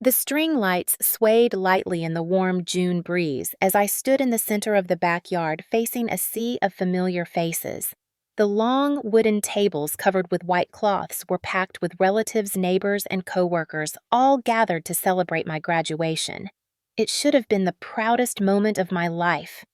The string lights swayed lightly in the warm June breeze as I stood in the center of the backyard facing a sea of familiar faces. The long wooden tables covered with white cloths were packed with relatives, neighbors, and coworkers, all gathered to celebrate my graduation. It should have been the proudest moment of my life.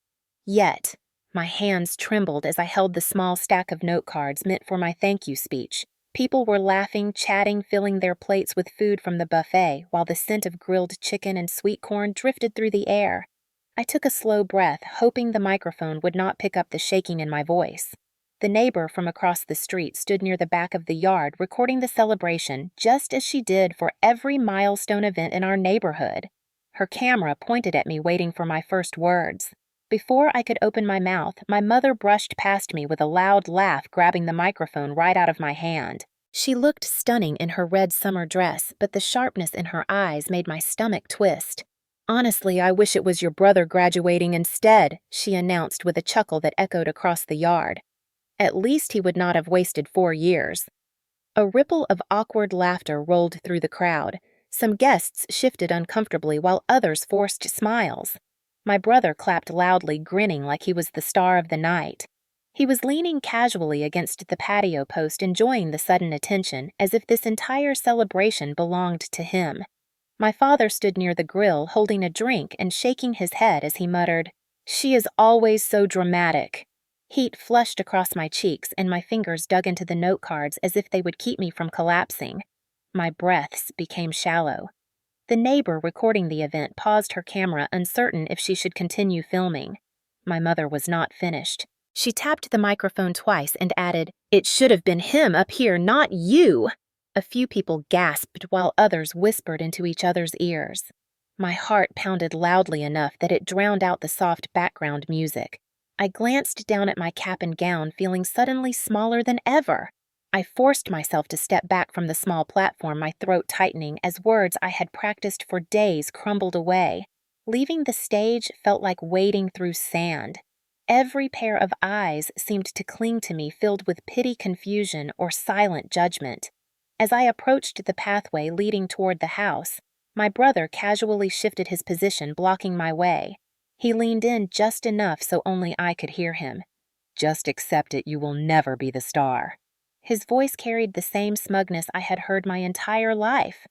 Yet, my hands trembled as I held the small stack of note cards meant for my thank you speech. People were laughing, chatting, filling their plates with food from the buffet, while the scent of grilled chicken and sweet corn drifted through the air. I took a slow breath, hoping the microphone would not pick up the shaking in my voice. The neighbor from across the street stood near the back of the yard, recording the celebration, just as she did for every milestone event in our neighborhood. Her camera pointed at me, waiting for my first words. Before I could open my mouth, my mother brushed past me with a loud laugh, grabbing the microphone right out of my hand. She looked stunning in her red summer dress, but the sharpness in her eyes made my stomach twist. "Honestly, I wish it was your brother graduating instead," she announced with a chuckle that echoed across the yard. "At least he would not have wasted 4 years." A ripple of awkward laughter rolled through the crowd. Some guests shifted uncomfortably while others forced smiles. My brother clapped loudly, grinning like he was the star of the night. He was leaning casually against the patio post, enjoying the sudden attention, as if this entire celebration belonged to him. My father stood near the grill, holding a drink and shaking his head as he muttered, "She is always so dramatic." Heat flushed across my cheeks, and my fingers dug into the note cards as if they would keep me from collapsing. My breaths became shallow. The neighbor recording the event paused her camera, uncertain if she should continue filming. My mother was not finished. She tapped the microphone twice and added, "It should have been him up here, not you." A few people gasped while others whispered into each other's ears. My heart pounded loudly enough that it drowned out the soft background music. I glanced down at my cap and gown, feeling suddenly smaller than ever. I forced myself to step back from the small platform, my throat tightening as words I had practiced for days crumbled away. Leaving the stage felt like wading through sand. Every pair of eyes seemed to cling to me, filled with pity, confusion, or silent judgment. As I approached the pathway leading toward the house, my brother casually shifted his position, blocking my way. He leaned in just enough so only I could hear him. "Just accept it, you will never be the star." His voice carried the same smugness I had heard my entire life.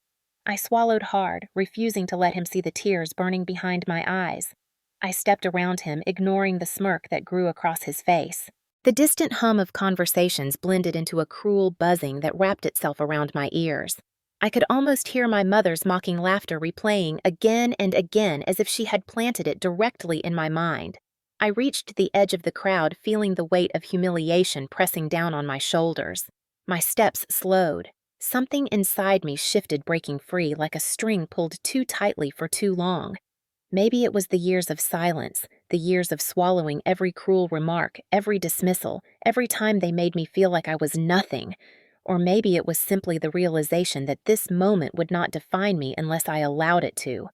I swallowed hard, refusing to let him see the tears burning behind my eyes. I stepped around him, ignoring the smirk that grew across his face. The distant hum of conversations blended into a cruel buzzing that wrapped itself around my ears. I could almost hear my mother's mocking laughter replaying again and again as if she had planted it directly in my mind. I reached the edge of the crowd, feeling the weight of humiliation pressing down on my shoulders. My steps slowed. Something inside me shifted, breaking free, like a string pulled too tightly for too long. Maybe it was the years of silence, the years of swallowing every cruel remark, every dismissal, every time they made me feel like I was nothing. Or maybe it was simply the realization that this moment would not define me unless I allowed it to.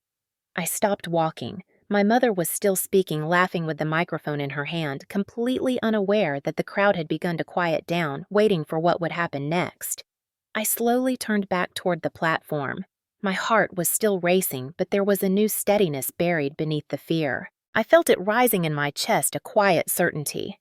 I stopped walking. My mother was still speaking, laughing with the microphone in her hand, completely unaware that the crowd had begun to quiet down, waiting for what would happen next. I slowly turned back toward the platform. My heart was still racing, but there was a new steadiness buried beneath the fear. I felt it rising in my chest, a quiet certainty.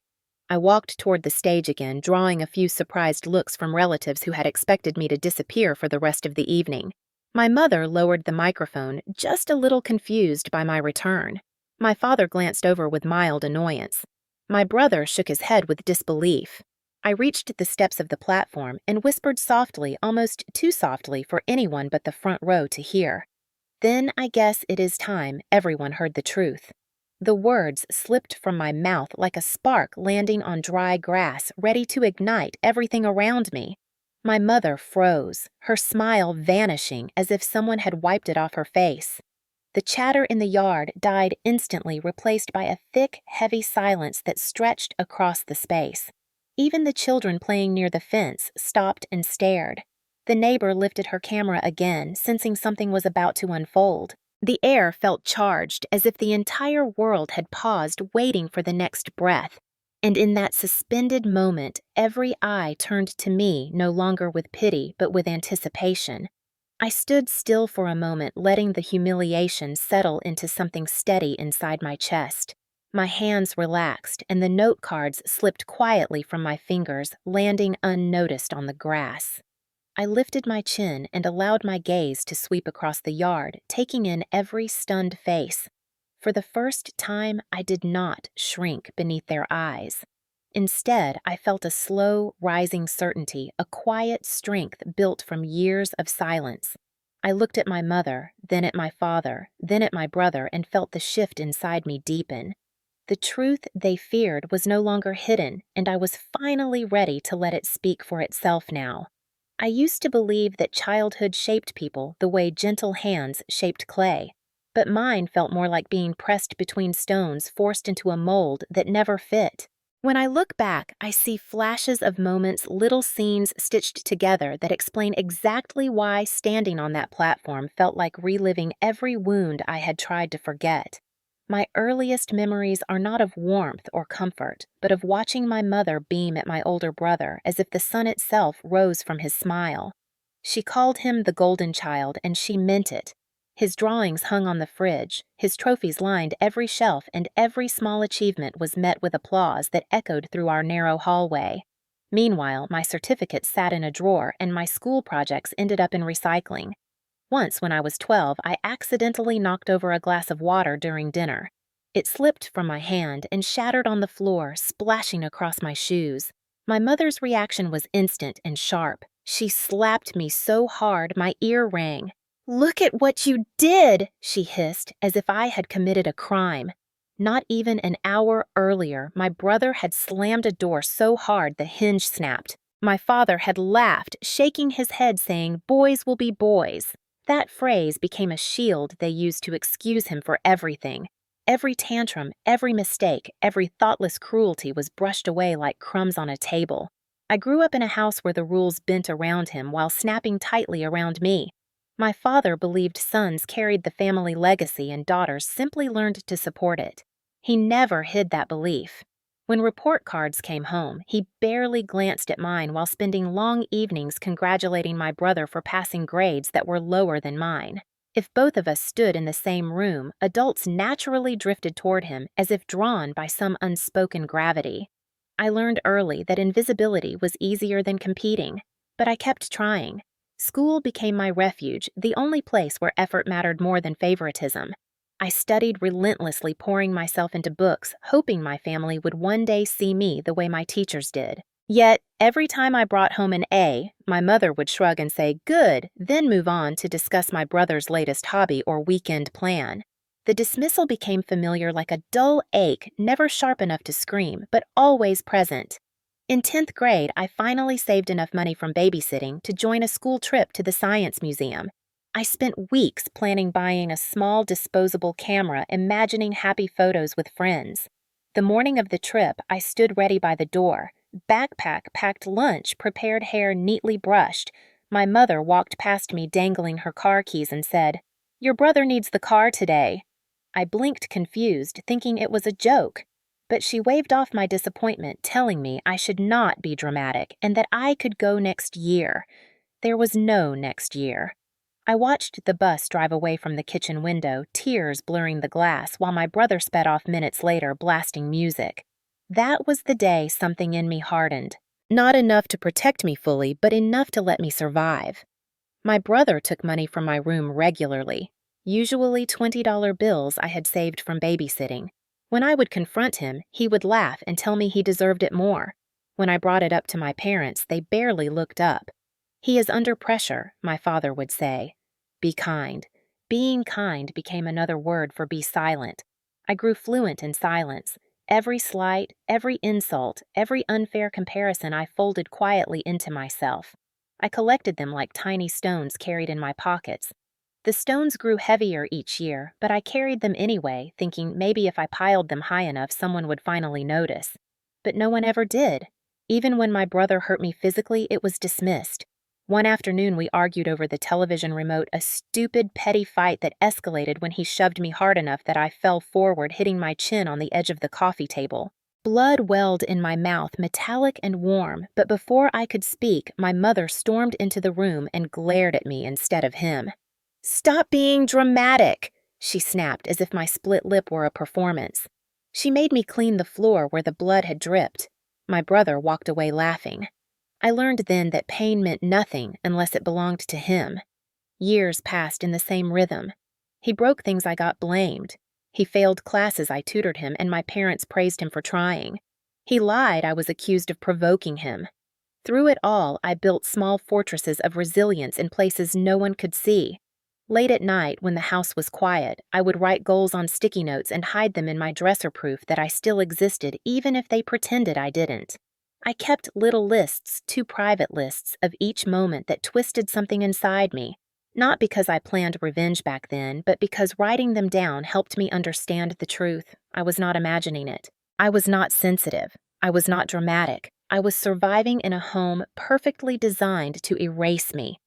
I walked toward the stage again, drawing a few surprised looks from relatives who had expected me to disappear for the rest of the evening. My mother lowered the microphone, just a little confused by my return. My father glanced over with mild annoyance. My brother shook his head with disbelief. I reached the steps of the platform and whispered softly, almost too softly for anyone but the front row to hear. "Then I guess it is time everyone heard the truth." The words slipped from my mouth like a spark landing on dry grass, ready to ignite everything around me. My mother froze, her smile vanishing as if someone had wiped it off her face. The chatter in the yard died instantly, replaced by a thick, heavy silence that stretched across the space. Even the children playing near the fence stopped and stared. The neighbor lifted her camera again, sensing something was about to unfold. The air felt charged, as if the entire world had paused, waiting for the next breath. And in that suspended moment, every eye turned to me, no longer with pity, but with anticipation. I stood still for a moment, letting the humiliation settle into something steady inside my chest. My hands relaxed, and the note cards slipped quietly from my fingers, landing unnoticed on the grass. I lifted my chin and allowed my gaze to sweep across the yard, taking in every stunned face. For the first time, I did not shrink beneath their eyes. Instead, I felt a slow, rising certainty, a quiet strength built from years of silence. I looked at my mother, then at my father, then at my brother, and felt the shift inside me deepen. The truth they feared was no longer hidden, and I was finally ready to let it speak for itself now. I used to believe that childhood shaped people the way gentle hands shaped clay, but mine felt more like being pressed between stones forced into a mold that never fit. When I look back, I see flashes of moments, little scenes stitched together that explain exactly why standing on that platform felt like reliving every wound I had tried to forget. My earliest memories are not of warmth or comfort, but of watching my mother beam at my older brother as if the sun itself rose from his smile. She called him the golden child, and she meant it. His drawings hung on the fridge, his trophies lined every shelf, and every small achievement was met with applause that echoed through our narrow hallway. Meanwhile, my certificates sat in a drawer, and my school projects ended up in recycling. Once, when I was 12, I accidentally knocked over a glass of water during dinner. It slipped from my hand and shattered on the floor, splashing across my shoes. My mother's reaction was instant and sharp. She slapped me so hard my ear rang. "Look at what you did!" she hissed, as if I had committed a crime. Not even an hour earlier, my brother had slammed a door so hard the hinge snapped. My father had laughed, shaking his head, saying, "Boys will be boys." That phrase became a shield they used to excuse him for everything. Every tantrum, every mistake, every thoughtless cruelty was brushed away like crumbs on a table. I grew up in a house where the rules bent around him while snapping tightly around me. My father believed sons carried the family legacy and daughters simply learned to support it. He never hid that belief. When report cards came home, he barely glanced at mine while spending long evenings congratulating my brother for passing grades that were lower than mine. If both of us stood in the same room, adults naturally drifted toward him as if drawn by some unspoken gravity. I learned early that invisibility was easier than competing, but I kept trying. School became my refuge, the only place where effort mattered more than favoritism. I studied relentlessly, pouring myself into books, hoping my family would one day see me the way my teachers did. Yet, every time I brought home an A, my mother would shrug and say, "Good," then move on to discuss my brother's latest hobby or weekend plan. The dismissal became familiar like a dull ache, never sharp enough to scream, but always present. In 10th grade, I finally saved enough money from babysitting to join a school trip to the Science Museum. I spent weeks planning buying a small disposable camera, imagining happy photos with friends. The morning of the trip, I stood ready by the door. Backpack packed lunch, prepared hair neatly brushed. My mother walked past me dangling her car keys and said, "Your brother needs the car today." I blinked confused, thinking it was a joke. But she waved off my disappointment, telling me I should not be dramatic and that I could go next year. There was no next year. I watched the bus drive away from the kitchen window, tears blurring the glass, while my brother sped off minutes later, blasting music. That was the day something in me hardened. Not enough to protect me fully, but enough to let me survive. My brother took money from my room regularly, usually $20 bills I had saved from babysitting. When I would confront him, he would laugh and tell me he deserved it more. When I brought it up to my parents, they barely looked up. "He is under pressure," my father would say. Be kind. Being kind became another word for be silent. I grew fluent in silence. Every slight, every insult, every unfair comparison I folded quietly into myself. I collected them like tiny stones carried in my pockets. The stones grew heavier each year, but I carried them anyway, thinking maybe if I piled them high enough someone would finally notice. But no one ever did. Even when my brother hurt me physically, it was dismissed. One afternoon we argued over the television remote, a stupid, petty fight that escalated when he shoved me hard enough that I fell forward, hitting my chin on the edge of the coffee table. Blood welled in my mouth, metallic and warm, but before I could speak, my mother stormed into the room and glared at me instead of him. "Stop being dramatic!" she snapped as if my split lip were a performance. She made me clean the floor where the blood had dripped. My brother walked away laughing. I learned then that pain meant nothing unless it belonged to him. Years passed in the same rhythm. He broke things, I got blamed. He failed classes, I tutored him, and my parents praised him for trying. He lied, I was accused of provoking him. Through it all, I built small fortresses of resilience in places no one could see. Late at night, when the house was quiet, I would write goals on sticky notes and hide them in my dresser proof that I still existed even if they pretended I didn't. I kept little lists, 2 private lists, of each moment that twisted something inside me. Not because I planned revenge back then, but because writing them down helped me understand the truth. I was not imagining it. I was not sensitive. I was not dramatic. I was surviving in a home perfectly designed to erase me.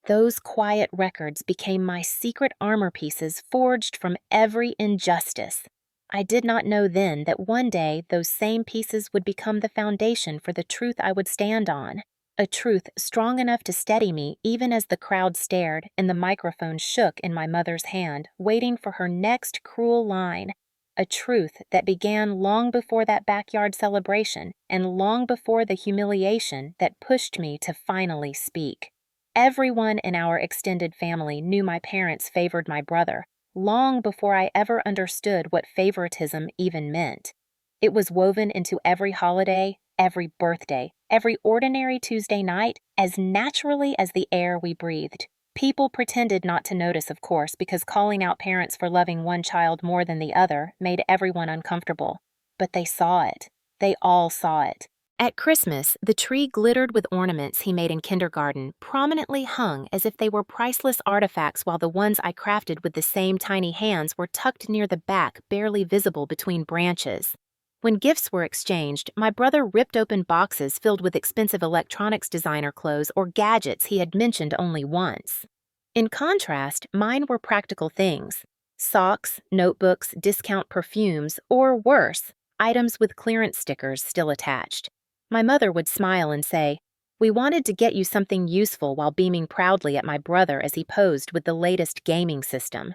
Those quiet records became my secret armor pieces forged from every injustice. I did not know then that one day those same pieces would become the foundation for the truth I would stand on. A truth strong enough to steady me even as the crowd stared and the microphone shook in my mother's hand, waiting for her next cruel line. A truth that began long before that backyard celebration and long before the humiliation that pushed me to finally speak. Everyone in our extended family knew my parents favored my brother, long before I ever understood what favoritism even meant. It was woven into every holiday, every birthday, every ordinary Tuesday night, as naturally as the air we breathed. People pretended not to notice, of course, because calling out parents for loving one child more than the other made everyone uncomfortable. But they saw it. They all saw it. At Christmas, the tree glittered with ornaments he made in kindergarten, prominently hung as if they were priceless artifacts, while the ones I crafted with the same tiny hands were tucked near the back, barely visible between branches. When gifts were exchanged, my brother ripped open boxes filled with expensive electronics designer clothes or gadgets he had mentioned only once. In contrast, mine were practical things: socks, notebooks, discount perfumes, or worse, items with clearance stickers still attached. My mother would smile and say, "We wanted to get you something useful," while beaming proudly at my brother as he posed with the latest gaming system.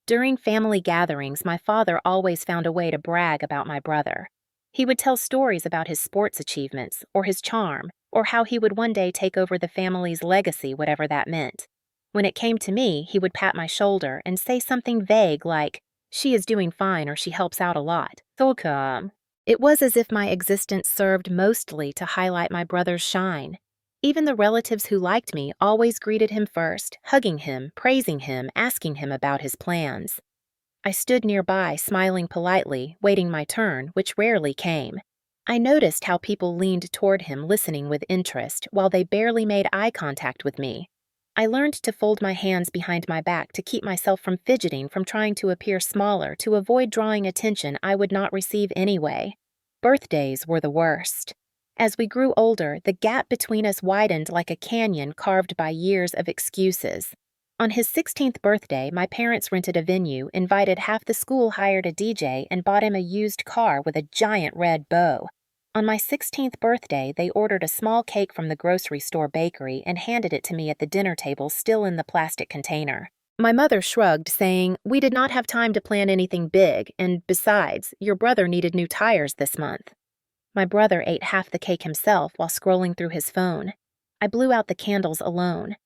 During family gatherings, my father always found a way to brag about my brother. He would tell stories about his sports achievements, or his charm, or how he would one day take over the family's legacy, whatever that meant. When it came to me, he would pat my shoulder and say something vague like, "She is doing fine," or "She helps out a lot. So come." It was as if my existence served mostly to highlight my brother's shine. Even the relatives who liked me always greeted him first, hugging him, praising him, asking him about his plans. I stood nearby, smiling politely, waiting my turn, which rarely came. I noticed how people leaned toward him, listening with interest, while they barely made eye contact with me. I learned to fold my hands behind my back to keep myself from fidgeting, from trying to appear smaller, to avoid drawing attention I would not receive anyway. Birthdays were the worst. As we grew older, the gap between us widened like a canyon carved by years of excuses. On his 16th birthday, my parents rented a venue, invited half the school, hired a DJ, and bought him a used car with a giant red bow. On my 16th birthday, they ordered a small cake from the grocery store bakery and handed it to me at the dinner table, still in the plastic container. My mother shrugged, saying, "We did not have time to plan anything big, and besides, your brother needed new tires this month." My brother ate half the cake himself while scrolling through his phone. I blew out the candles alone.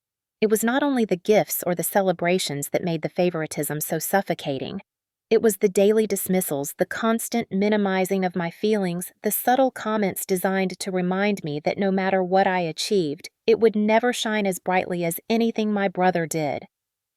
It was not only the gifts or the celebrations that made the favoritism so suffocating. It was the daily dismissals, the constant minimizing of my feelings, the subtle comments designed to remind me that no matter what I achieved, it would never shine as brightly as anything my brother did.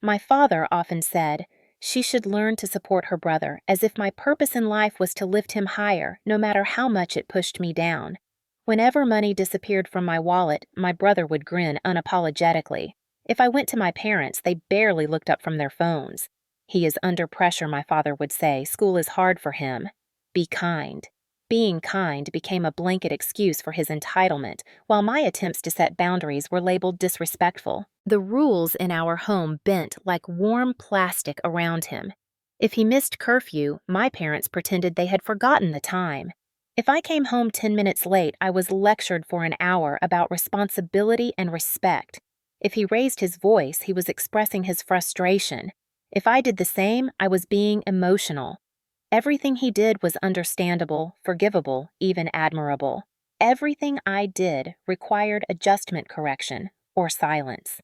My father often said, "She should learn to support her brother," as if my purpose in life was to lift him higher, no matter how much it pushed me down. Whenever money disappeared from my wallet, my brother would grin unapologetically. If I went to my parents, they barely looked up from their phones. "He is under pressure," my father would say. "School is hard for him. Be kind." Being kind became a blanket excuse for his entitlement, while my attempts to set boundaries were labeled disrespectful. The rules in our home bent like warm plastic around him. If he missed curfew, my parents pretended they had forgotten the time. If I came home 10 minutes late, I was lectured for an hour about responsibility and respect. If he raised his voice, he was expressing his frustration. If I did the same, I was being emotional. Everything he did was understandable, forgivable, even admirable. Everything I did required adjustment correction or silence.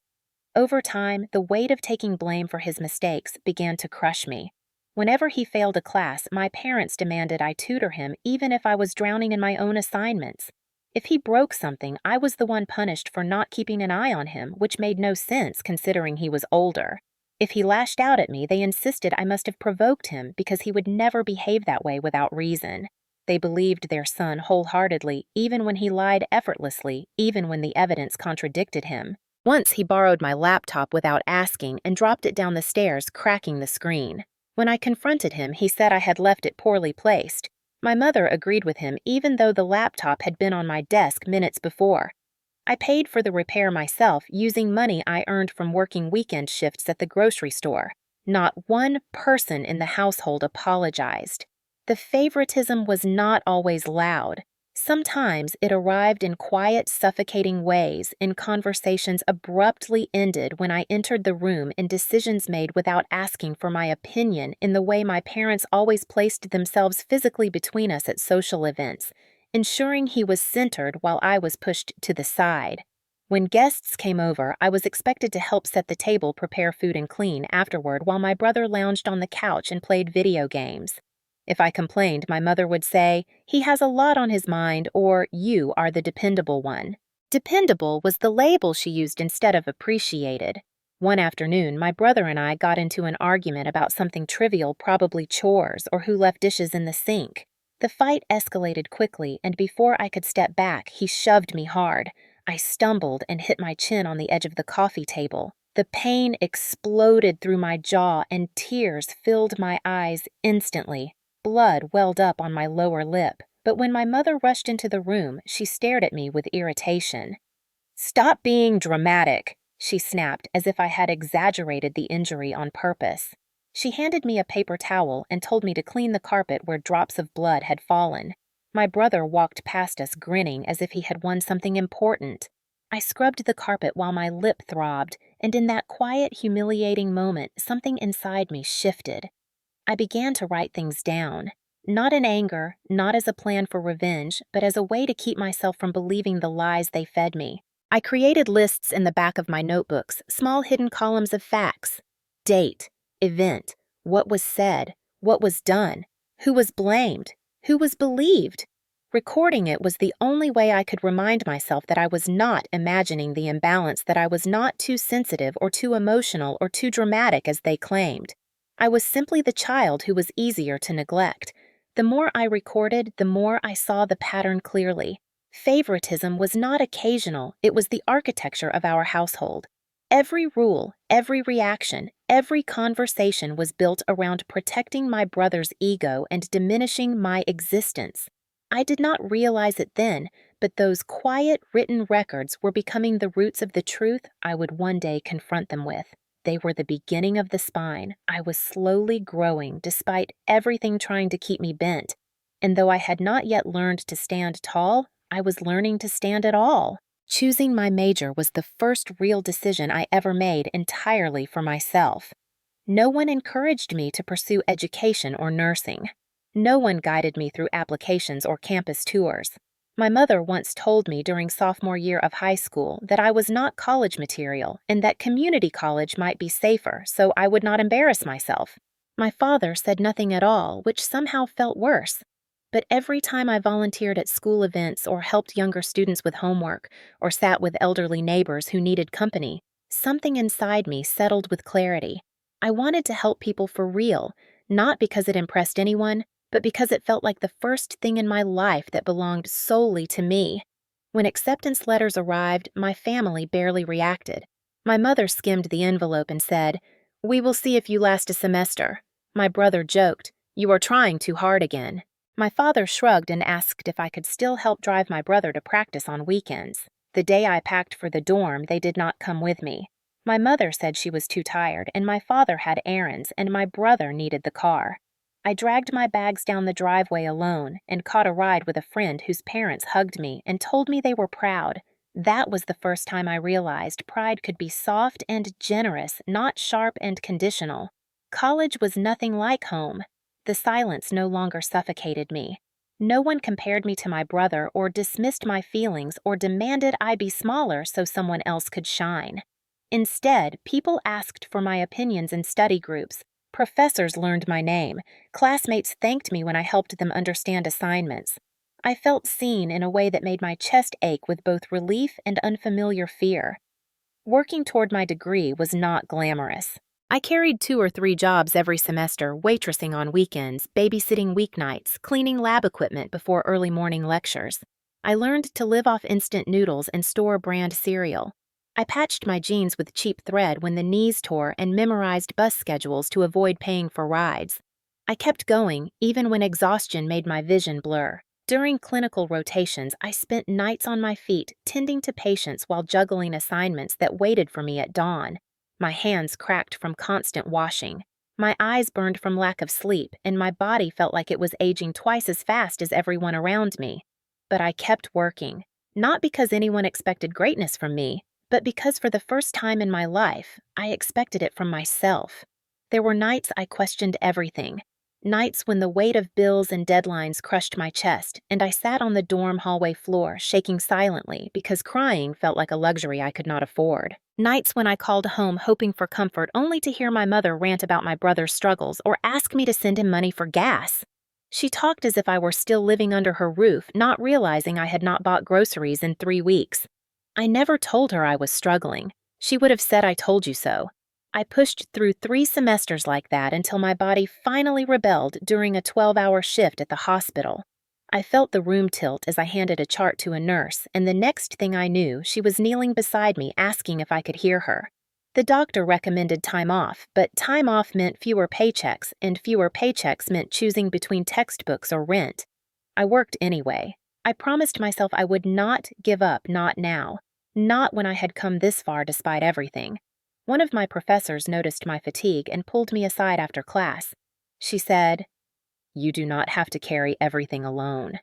Over time, the weight of taking blame for his mistakes began to crush me. Whenever he failed a class, my parents demanded I tutor him even if I was drowning in my own assignments. If he broke something, I was the one punished for not keeping an eye on him, which made no sense considering he was older. If he lashed out at me, they insisted I must have provoked him because he would never behave that way without reason. They believed their son wholeheartedly, even when he lied effortlessly, even when the evidence contradicted him. Once he borrowed my laptop without asking and dropped it down the stairs, cracking the screen. When I confronted him, he said I had left it poorly placed. My mother agreed with him even though the laptop had been on my desk minutes before. I paid for the repair myself using money I earned from working weekend shifts at the grocery store. Not one person in the household apologized. The favoritism was not always loud. Sometimes it arrived in quiet, suffocating ways, in conversations abruptly ended when I entered the room, in decisions made without asking for my opinion, in the way my parents always placed themselves physically between us at social events, ensuring he was centered while I was pushed to the side. When guests came over, I was expected to help set the table, prepare food, and clean afterward while my brother lounged on the couch and played video games. If I complained, my mother would say, "He has a lot on his mind," or "You are the dependable one." Dependable was the label she used instead of appreciated. One afternoon, my brother and I got into an argument about something trivial, probably chores, or who left dishes in the sink. The fight escalated quickly, and before I could step back, he shoved me hard. I stumbled and hit my chin on the edge of the coffee table. The pain exploded through my jaw, and tears filled my eyes instantly. Blood welled up on my lower lip, but when my mother rushed into the room, she stared at me with irritation. "Stop being dramatic," she snapped as if I had exaggerated the injury on purpose. She handed me a paper towel and told me to clean the carpet where drops of blood had fallen. My brother walked past us grinning as if he had won something important. I scrubbed the carpet while my lip throbbed, and in that quiet, humiliating moment, something inside me shifted. I began to write things down, not in anger, not as a plan for revenge, but as a way to keep myself from believing the lies they fed me. I created lists in the back of my notebooks, small hidden columns of facts. Date, event, what was said, what was done, who was blamed, who was believed. Recording it was the only way I could remind myself that I was not imagining the imbalance, that I was not too sensitive or too emotional or too dramatic as they claimed. I was simply the child who was easier to neglect. The more I recorded, the more I saw the pattern clearly. Favoritism was not occasional, it was the architecture of our household. Every rule, every reaction, every conversation was built around protecting my brother's ego and diminishing my existence. I did not realize it then, but those quiet, written records were becoming the roots of the truth I would one day confront them with. They were the beginning of the spine. I was slowly growing, despite everything trying to keep me bent. And though I had not yet learned to stand tall, I was learning to stand at all. Choosing my major was the first real decision I ever made entirely for myself. No one encouraged me to pursue education or nursing. No one guided me through applications or campus tours. My mother once told me during sophomore year of high school that I was not college material and that community college might be safer, so I would not embarrass myself. My father said nothing at all, which somehow felt worse. But every time I volunteered at school events or helped younger students with homework or sat with elderly neighbors who needed company, something inside me settled with clarity. I wanted to help people for real, not because it impressed anyone, but because it felt like the first thing in my life that belonged solely to me. When acceptance letters arrived, my family barely reacted. My mother skimmed the envelope and said, "We will see if you last a semester." My brother joked, "You are trying too hard again." My father shrugged and asked if I could still help drive my brother to practice on weekends. The day I packed for the dorm, they did not come with me. My mother said she was too tired, and my father had errands, and my brother needed the car. I dragged my bags down the driveway alone and caught a ride with a friend whose parents hugged me and told me they were proud. That was the first time I realized pride could be soft and generous, not sharp and conditional. College was nothing like home. The silence no longer suffocated me. No one compared me to my brother or dismissed my feelings or demanded I be smaller so someone else could shine. Instead, people asked for my opinions in study groups. Professors learned my name. Classmates thanked me when I helped them understand assignments. I felt seen in a way that made my chest ache with both relief and unfamiliar fear. Working toward my degree was not glamorous. I carried 2 or 3 jobs every semester, waitressing on weekends, babysitting weeknights, cleaning lab equipment before early morning lectures. I learned to live off instant noodles and store brand cereal. I patched my jeans with cheap thread when the knees tore and memorized bus schedules to avoid paying for rides. I kept going, even when exhaustion made my vision blur. During clinical rotations, I spent nights on my feet tending to patients while juggling assignments that waited for me at dawn. My hands cracked from constant washing. My eyes burned from lack of sleep, and my body felt like it was aging twice as fast as everyone around me. But I kept working, not because anyone expected greatness from me, but because for the first time in my life, I expected it from myself. There were nights I questioned everything. Nights when the weight of bills and deadlines crushed my chest, and I sat on the dorm hallway floor, shaking silently because crying felt like a luxury I could not afford. Nights when I called home hoping for comfort only to hear my mother rant about my brother's struggles or ask me to send him money for gas. She talked as if I were still living under her roof, not realizing I had not bought groceries in 3 weeks. I never told her I was struggling. She would have said I told you so. I pushed through 3 semesters like that until my body finally rebelled during a 12-hour shift at the hospital. I felt the room tilt as I handed a chart to a nurse, and the next thing I knew, she was kneeling beside me asking if I could hear her. The doctor recommended time off, but time off meant fewer paychecks, and fewer paychecks meant choosing between textbooks or rent. I worked anyway. I promised myself I would not give up, not now. Not when I had come this far despite everything. One of my professors noticed my fatigue and pulled me aside after class. She said, "You do not have to carry everything alone."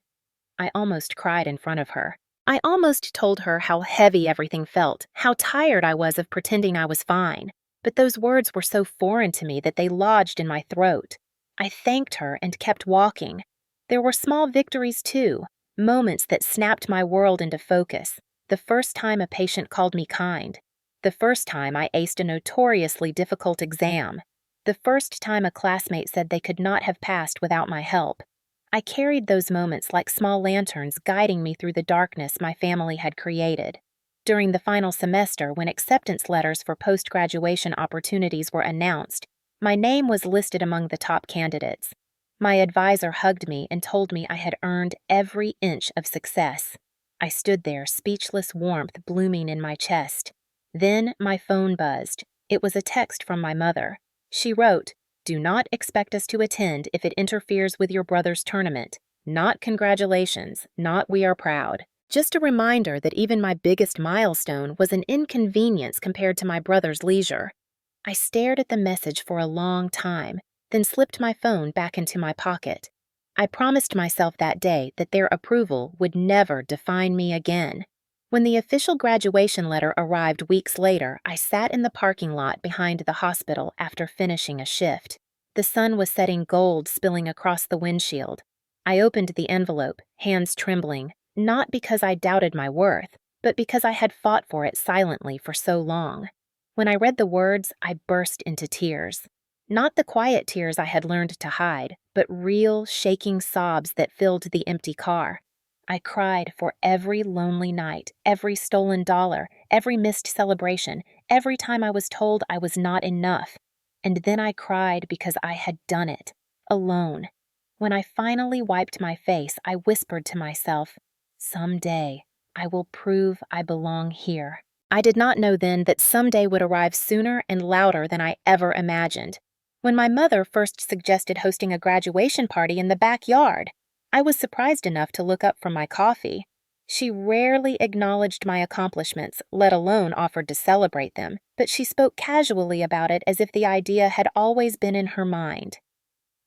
I almost cried in front of her. I almost told her how heavy everything felt, how tired I was of pretending I was fine. But those words were so foreign to me that they lodged in my throat. I thanked her and kept walking. There were small victories too, moments that snapped my world into focus. The first time a patient called me kind. The first time I aced a notoriously difficult exam. The first time a classmate said they could not have passed without my help. I carried those moments like small lanterns guiding me through the darkness my family had created. During the final semester, when acceptance letters for post-graduation opportunities were announced, my name was listed among the top candidates. My advisor hugged me and told me I had earned every inch of success. I stood there, speechless warmth blooming in my chest. Then my phone buzzed. It was a text from my mother. She wrote, "Do not expect us to attend if it interferes with your brother's tournament. Not congratulations, not we are proud." Just a reminder that even my biggest milestone was an inconvenience compared to my brother's leisure. I stared at the message for a long time, then slipped my phone back into my pocket. I promised myself that day that their approval would never define me again. When the official graduation letter arrived weeks later, I sat in the parking lot behind the hospital after finishing a shift. The sun was setting gold spilling across the windshield. I opened the envelope, hands trembling, not because I doubted my worth, but because I had fought for it silently for so long. When I read the words, I burst into tears. Not the quiet tears I had learned to hide, but real, shaking sobs that filled the empty car. I cried for every lonely night, every stolen dollar, every missed celebration, every time I was told I was not enough. And then I cried because I had done it, alone. When I finally wiped my face, I whispered to myself, "Someday, I will prove I belong here." I did not know then that someday would arrive sooner and louder than I ever imagined. When my mother first suggested hosting a graduation party in the backyard, I was surprised enough to look up from my coffee. She rarely acknowledged my accomplishments, let alone offered to celebrate them, but she spoke casually about it as if the idea had always been in her mind.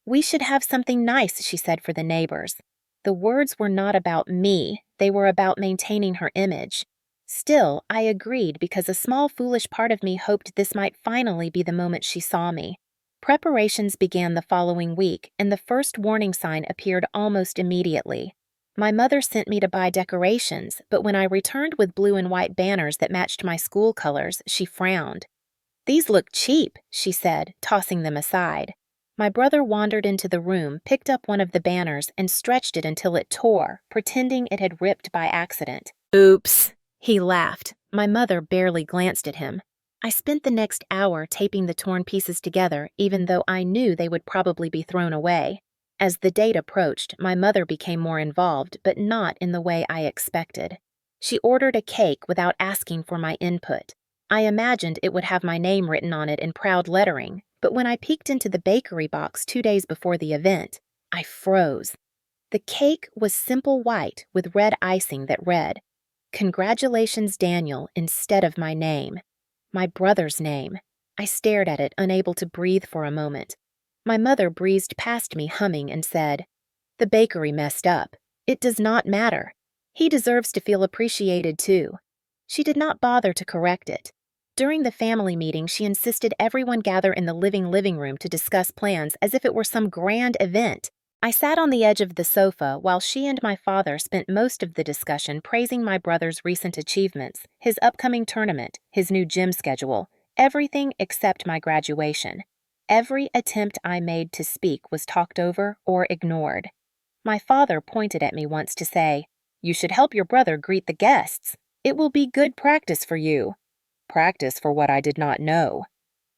"We should have something nice," she said, "for the neighbors." The words were not about me, they were about maintaining her image. Still, I agreed because a small foolish part of me hoped this might finally be the moment she saw me. Preparations began the following week, and the first warning sign appeared almost immediately. My mother sent me to buy decorations, but when I returned with blue and white banners that matched my school colors, she frowned. "These look cheap," she said, tossing them aside. My brother wandered into the room, picked up one of the banners, and stretched it until it tore, pretending it had ripped by accident. "Oops," he laughed. My mother barely glanced at him. I spent the next hour taping the torn pieces together, even though I knew they would probably be thrown away. As the date approached, my mother became more involved, but not in the way I expected. She ordered a cake without asking for my input. I imagined it would have my name written on it in proud lettering, but when I peeked into the bakery box 2 days before the event, I froze. The cake was simple white with red icing that read, "Congratulations, Daniel," instead of my name. My brother's name. I stared at it, unable to breathe for a moment. My mother breezed past me humming and said, "The bakery messed up. It does not matter. He deserves to feel appreciated too." She did not bother to correct it. During the family meeting, she insisted everyone gather in the living room to discuss plans as if it were some grand event. I sat on the edge of the sofa while she and my father spent most of the discussion praising my brother's recent achievements, his upcoming tournament, his new gym schedule, everything except my graduation. Every attempt I made to speak was talked over or ignored. My father pointed at me once to say, "You should help your brother greet the guests. It will be good practice for you." Practice for what I did not know.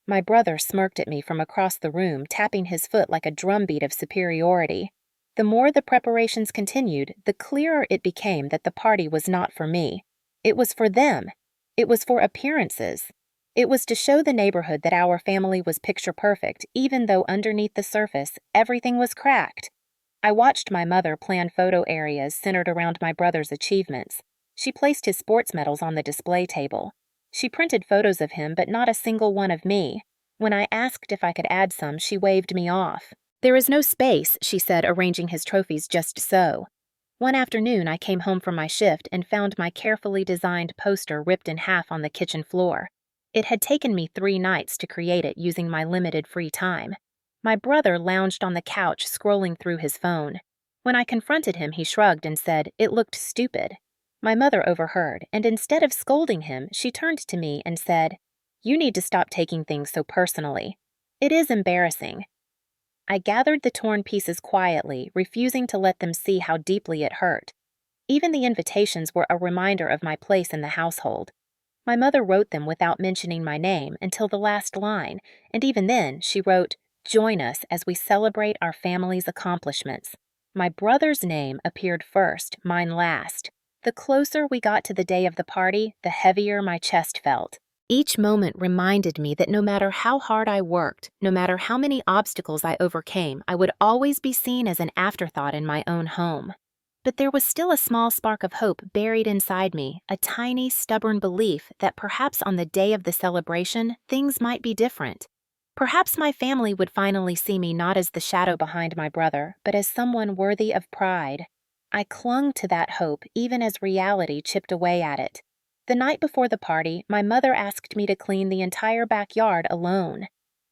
My brother smirked at me from across the room, tapping his foot like a drumbeat of superiority. The more the preparations continued, the clearer it became that the party was not for me. It was for them. It was for appearances. It was to show the neighborhood that our family was picture perfect, even though underneath the surface, everything was cracked. I watched my mother plan photo areas centered around my brother's achievements. She placed his sports medals on the display table. She printed photos of him, but not a single one of me. When I asked if I could add some, she waved me off. "There is no space," she said, arranging his trophies just so. One afternoon, I came home from my shift and found my carefully designed poster ripped in half on the kitchen floor. It had taken me 3 nights to create it using my limited free time. My brother lounged on the couch, scrolling through his phone. When I confronted him, he shrugged and said it looked stupid. My mother overheard, and instead of scolding him, she turned to me and said, "You need to stop taking things so personally. It is embarrassing." I gathered the torn pieces quietly, refusing to let them see how deeply it hurt. Even the invitations were a reminder of my place in the household. My mother wrote them without mentioning my name until the last line, and even then she wrote, "Join us as we celebrate our family's accomplishments." My brother's name appeared first, mine last. The closer we got to the day of the party, the heavier my chest felt. Each moment reminded me that no matter how hard I worked, no matter how many obstacles I overcame, I would always be seen as an afterthought in my own home. But there was still a small spark of hope buried inside me, a tiny, stubborn belief that perhaps on the day of the celebration, things might be different. Perhaps my family would finally see me not as the shadow behind my brother, but as someone worthy of pride. I clung to that hope even as reality chipped away at it. The night before the party, my mother asked me to clean the entire backyard alone.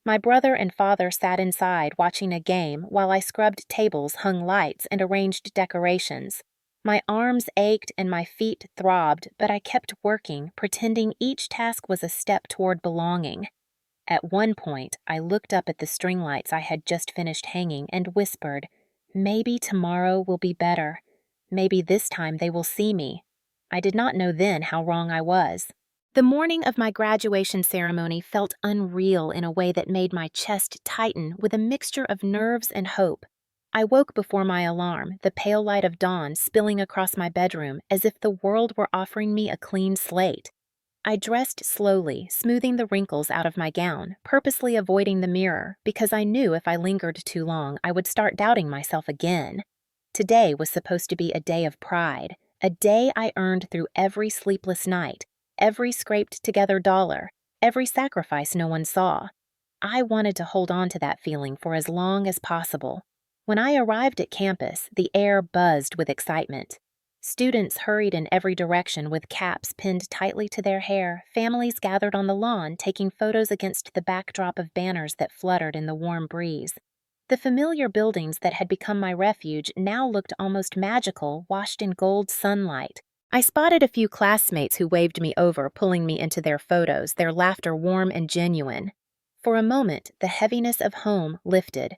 My brother and father sat inside watching a game while I scrubbed tables, hung lights, and arranged decorations. My arms ached and my feet throbbed, but I kept working, pretending each task was a step toward belonging. At one point, I looked up at the string lights I had just finished hanging and whispered, "Maybe tomorrow will be better. Maybe this time they will see me." I did not know then how wrong I was. The morning of my graduation ceremony felt unreal in a way that made my chest tighten with a mixture of nerves and hope. I woke before my alarm, the pale light of dawn spilling across my bedroom as if the world were offering me a clean slate. I dressed slowly, smoothing the wrinkles out of my gown, purposely avoiding the mirror because I knew if I lingered too long, I would start doubting myself again. Today was supposed to be a day of pride, a day I earned through every sleepless night, every scraped together dollar, every sacrifice no one saw. I wanted to hold on to that feeling for as long as possible. When I arrived at campus, the air buzzed with excitement. Students hurried in every direction with caps pinned tightly to their hair. Families gathered on the lawn, taking photos against the backdrop of banners that fluttered in the warm breeze. The familiar buildings that had become my refuge now looked almost magical, washed in gold sunlight. I spotted a few classmates who waved me over, pulling me into their photos, their laughter warm and genuine. For a moment, the heaviness of home lifted.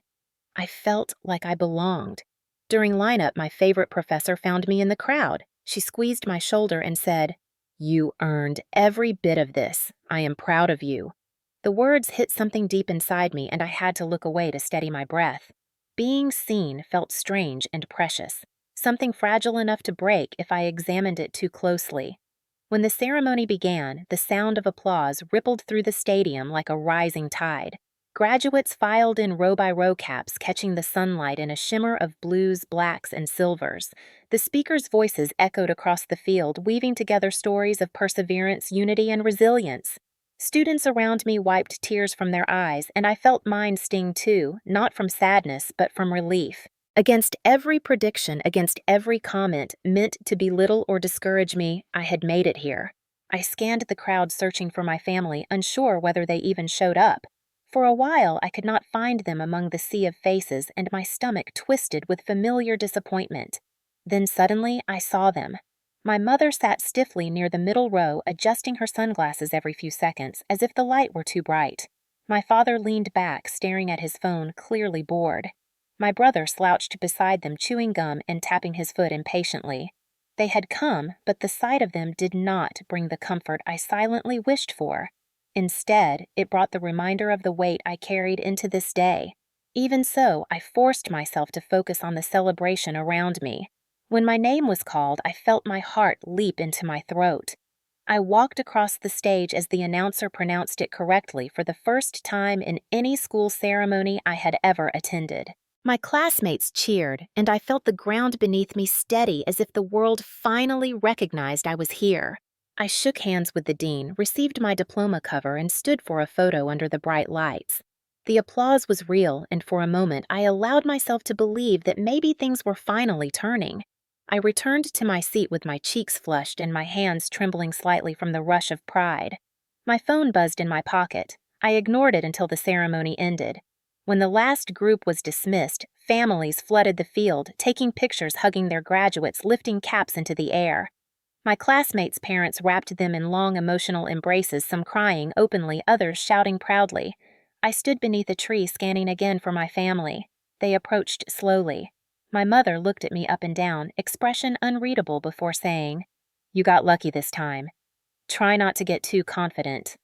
I felt like I belonged. During lineup, my favorite professor found me in the crowd. She squeezed my shoulder and said, "You earned every bit of this. I am proud of you." The words hit something deep inside me, and I had to look away to steady my breath. Being seen felt strange and precious, something fragile enough to break if I examined it too closely. When the ceremony began, the sound of applause rippled through the stadium like a rising tide. Graduates filed in row by row, caps catching the sunlight in a shimmer of blues, blacks, and silvers. The speakers' voices echoed across the field, weaving together stories of perseverance, unity, and resilience. Students around me wiped tears from their eyes, and I felt mine sting too, not from sadness, but from relief. Against every prediction, against every comment meant to belittle or discourage me, I had made it here. I scanned the crowd searching for my family, unsure whether they even showed up. For a while, I could not find them among the sea of faces, and my stomach twisted with familiar disappointment. Then suddenly, I saw them. My mother sat stiffly near the middle row, adjusting her sunglasses every few seconds, as if the light were too bright. My father leaned back, staring at his phone, clearly bored. My brother slouched beside them, chewing gum and tapping his foot impatiently. They had come, but the sight of them did not bring the comfort I silently wished for. Instead, it brought the reminder of the weight I carried into this day. Even so, I forced myself to focus on the celebration around me. When my name was called, I felt my heart leap into my throat. I walked across the stage as the announcer pronounced it correctly for the first time in any school ceremony I had ever attended. My classmates cheered, and I felt the ground beneath me steady as if the world finally recognized I was here. I shook hands with the dean, received my diploma cover, and stood for a photo under the bright lights. The applause was real, and for a moment I allowed myself to believe that maybe things were finally turning. I returned to my seat with my cheeks flushed and my hands trembling slightly from the rush of pride. My phone buzzed in my pocket. I ignored it until the ceremony ended. When the last group was dismissed, families flooded the field, taking pictures, hugging their graduates, lifting caps into the air. My classmates' parents wrapped them in long emotional embraces, some crying openly, others shouting proudly. I stood beneath a tree, scanning again for my family. They approached slowly. My mother looked at me up and down, expression unreadable, before saying, "You got lucky this time. Try not to get too confident."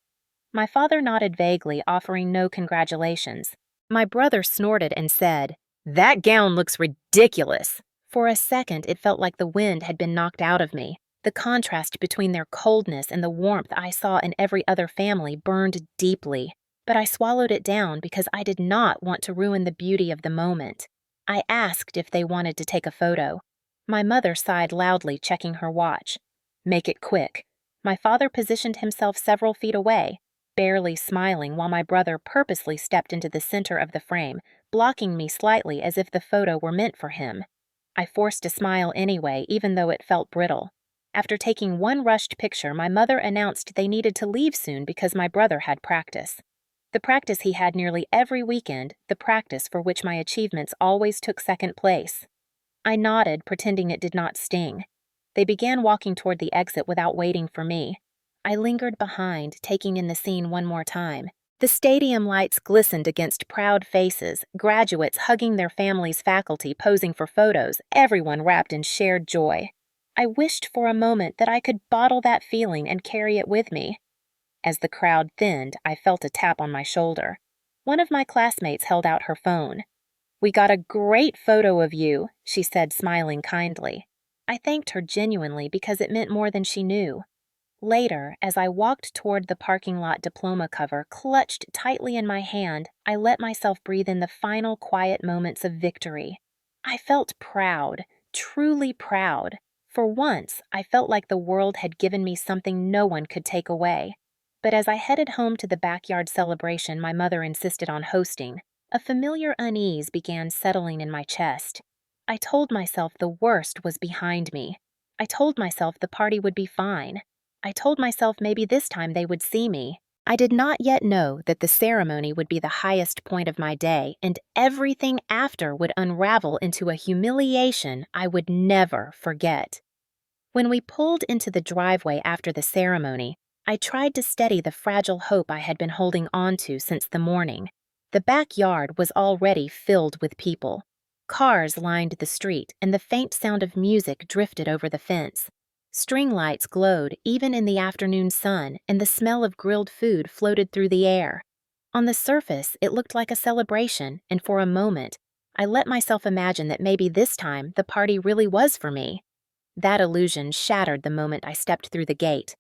My father nodded vaguely, offering no congratulations. My brother snorted and said, "That gown looks ridiculous." For a second, it felt like the wind had been knocked out of me. The contrast between their coldness and the warmth I saw in every other family burned deeply. But I swallowed it down because I did not want to ruin the beauty of the moment. I asked if they wanted to take a photo. My mother sighed loudly, checking her watch. "Make it quick." My father positioned himself several feet away, barely smiling, while my brother purposely stepped into the center of the frame, blocking me slightly as if the photo were meant for him. I forced a smile anyway, even though it felt brittle. After taking one rushed picture, my mother announced they needed to leave soon because my brother had practice. The practice he had nearly every weekend, the practice for which my achievements always took second place. I nodded, pretending it did not sting. They began walking toward the exit without waiting for me. I lingered behind, taking in the scene one more time. The stadium lights glistened against proud faces, graduates hugging their families, faculty posing for photos, everyone wrapped in shared joy. I wished for a moment that I could bottle that feeling and carry it with me. As the crowd thinned, I felt a tap on my shoulder. One of my classmates held out her phone. "We got a great photo of you," she said, smiling kindly. I thanked her genuinely because it meant more than she knew. Later, as I walked toward the parking lot diploma cover clutched tightly in my hand, I let myself breathe in the final quiet moments of victory. I felt proud, truly proud. For once, I felt like the world had given me something no one could take away. But as I headed home to the backyard celebration my mother insisted on hosting, a familiar unease began settling in my chest. I told myself the worst was behind me. I told myself the party would be fine. I told myself maybe this time they would see me. I did not yet know that the ceremony would be the highest point of my day, and everything after would unravel into a humiliation I would never forget. When we pulled into the driveway after the ceremony, I tried to steady the fragile hope I had been holding on to since the morning. The backyard was already filled with people. Cars lined the street, and the faint sound of music drifted over the fence. String lights glowed even in the afternoon sun, and the smell of grilled food floated through the air. On the surface, it looked like a celebration, and for a moment, I let myself imagine that maybe this time the party really was for me. That illusion shattered the moment I stepped through the gate.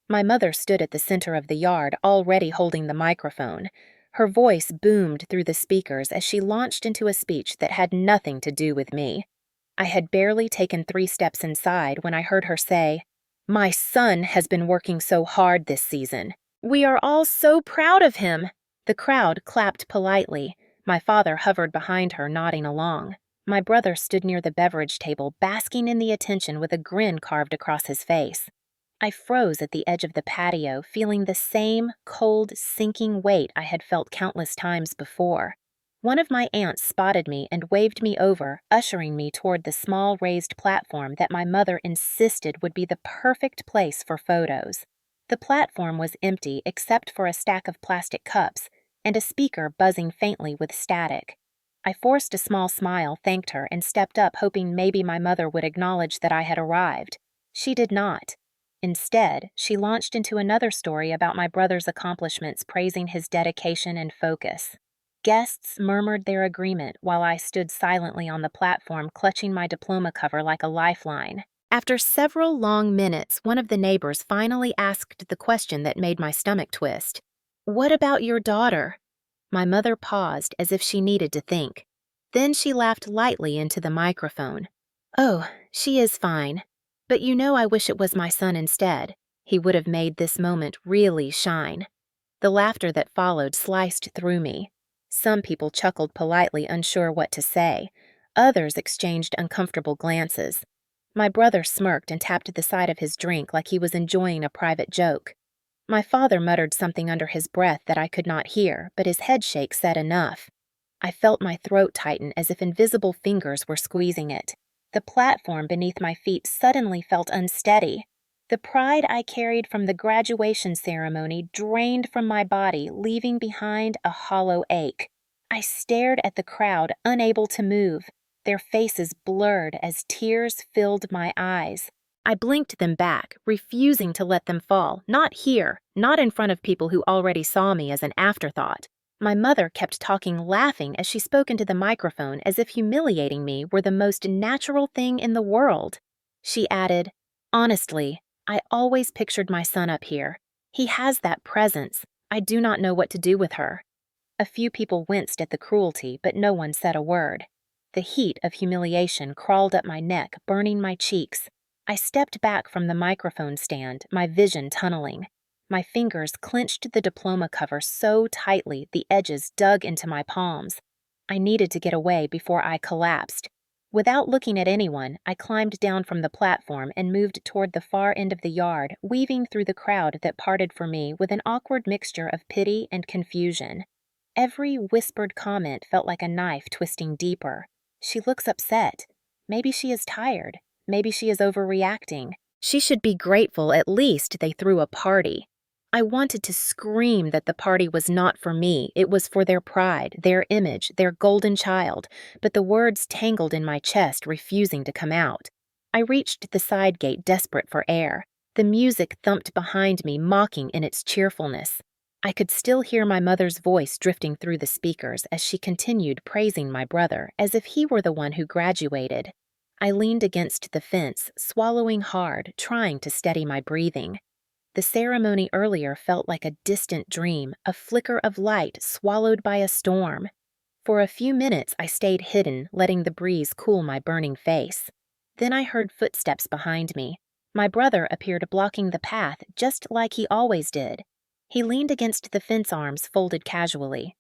My mother stood at the center of the yard, already holding the microphone. Her voice boomed through the speakers as she launched into a speech that had nothing to do with me. I had barely taken 3 steps inside when I heard her say, "My son has been working so hard this season. We are all so proud of him." The crowd clapped politely. My father hovered behind her, nodding along. My brother stood near the beverage table, basking in the attention with a grin carved across his face. I froze at the edge of the patio, feeling the same cold, sinking weight I had felt countless times before. One of my aunts spotted me and waved me over, ushering me toward the small raised platform that my mother insisted would be the perfect place for photos. The platform was empty except for a stack of plastic cups and a speaker buzzing faintly with static. I forced a small smile, thanked her, and stepped up hoping maybe my mother would acknowledge that I had arrived. She did not. Instead, she launched into another story about my brother's accomplishments, praising his dedication and focus. Guests murmured their agreement while I stood silently on the platform, clutching my diploma cover like a lifeline. After several long minutes, one of the neighbors finally asked the question that made my stomach twist. "What about your daughter?" My mother paused as if she needed to think. Then she laughed lightly into the microphone. "Oh, she is fine. But you know I wish it was my son instead. He would have made this moment really shine." The laughter that followed sliced through me. Some people chuckled politely, unsure what to say. Others exchanged uncomfortable glances. My brother smirked and tapped the side of his drink like he was enjoying a private joke. My father muttered something under his breath that I could not hear, but his headshake said enough. I felt my throat tighten as if invisible fingers were squeezing it. The platform beneath my feet suddenly felt unsteady. The pride I carried from the graduation ceremony drained from my body, leaving behind a hollow ache. I stared at the crowd, unable to move, their faces blurred as tears filled my eyes. I blinked them back, refusing to let them fall, not here, not in front of people who already saw me as an afterthought. My mother kept talking, laughing as she spoke into the microphone as if humiliating me were the most natural thing in the world. She added, "Honestly, I always pictured my son up here. He has that presence. I do not know what to do with her." A few people winced at the cruelty, but no one said a word. The heat of humiliation crawled up my neck, burning my cheeks. I stepped back from the microphone stand, my vision tunneling. My fingers clenched the diploma cover so tightly the edges dug into my palms. I needed to get away before I collapsed. Without looking at anyone, I climbed down from the platform and moved toward the far end of the yard, weaving through the crowd that parted for me with an awkward mixture of pity and confusion. Every whispered comment felt like a knife twisting deeper. She looks upset. Maybe she is tired. Maybe she is overreacting. She should be grateful at least they threw a party. I wanted to scream that the party was not for me. It was for their pride, their image, their golden child, but the words tangled in my chest, refusing to come out. I reached the side gate, desperate for air. The music thumped behind me, mocking in its cheerfulness. I could still hear my mother's voice drifting through the speakers as she continued praising my brother as if he were the one who graduated. I leaned against the fence, swallowing hard, trying to steady my breathing. The ceremony earlier felt like a distant dream, a flicker of light swallowed by a storm. For a few minutes I stayed hidden, letting the breeze cool my burning face. Then I heard footsteps behind me. My brother appeared blocking the path just like he always did. He leaned against the fence arms folded casually.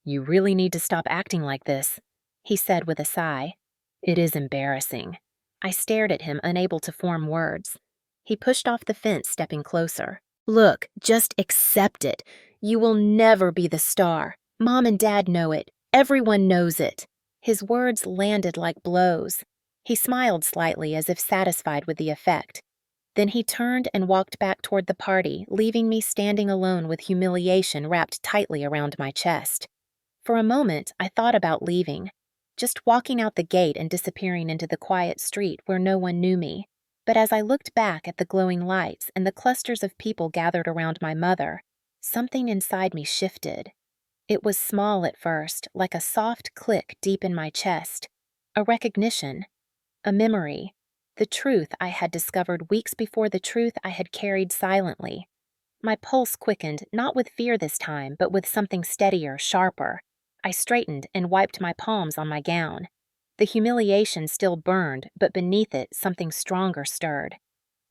"You really need to stop acting like this," he said with a sigh. "It is embarrassing." I stared at him, unable to form words. He pushed off the fence, stepping closer. "Look, just accept it. You will never be the star. Mom and Dad know it. Everyone knows it." His words landed like blows. He smiled slightly, as if satisfied with the effect. Then he turned and walked back toward the party, leaving me standing alone with humiliation wrapped tightly around my chest. For a moment, I thought about leaving, just walking out the gate and disappearing into the quiet street where no one knew me. But as I looked back at the glowing lights and the clusters of people gathered around my mother, something inside me shifted. It was small at first, like a soft click deep in my chest. A recognition. A memory. The truth I had discovered weeks before the truth I had carried silently. My pulse quickened, not with fear this time, but with something steadier, sharper. I straightened and wiped my palms on my gown. The humiliation still burned, but beneath it something stronger stirred.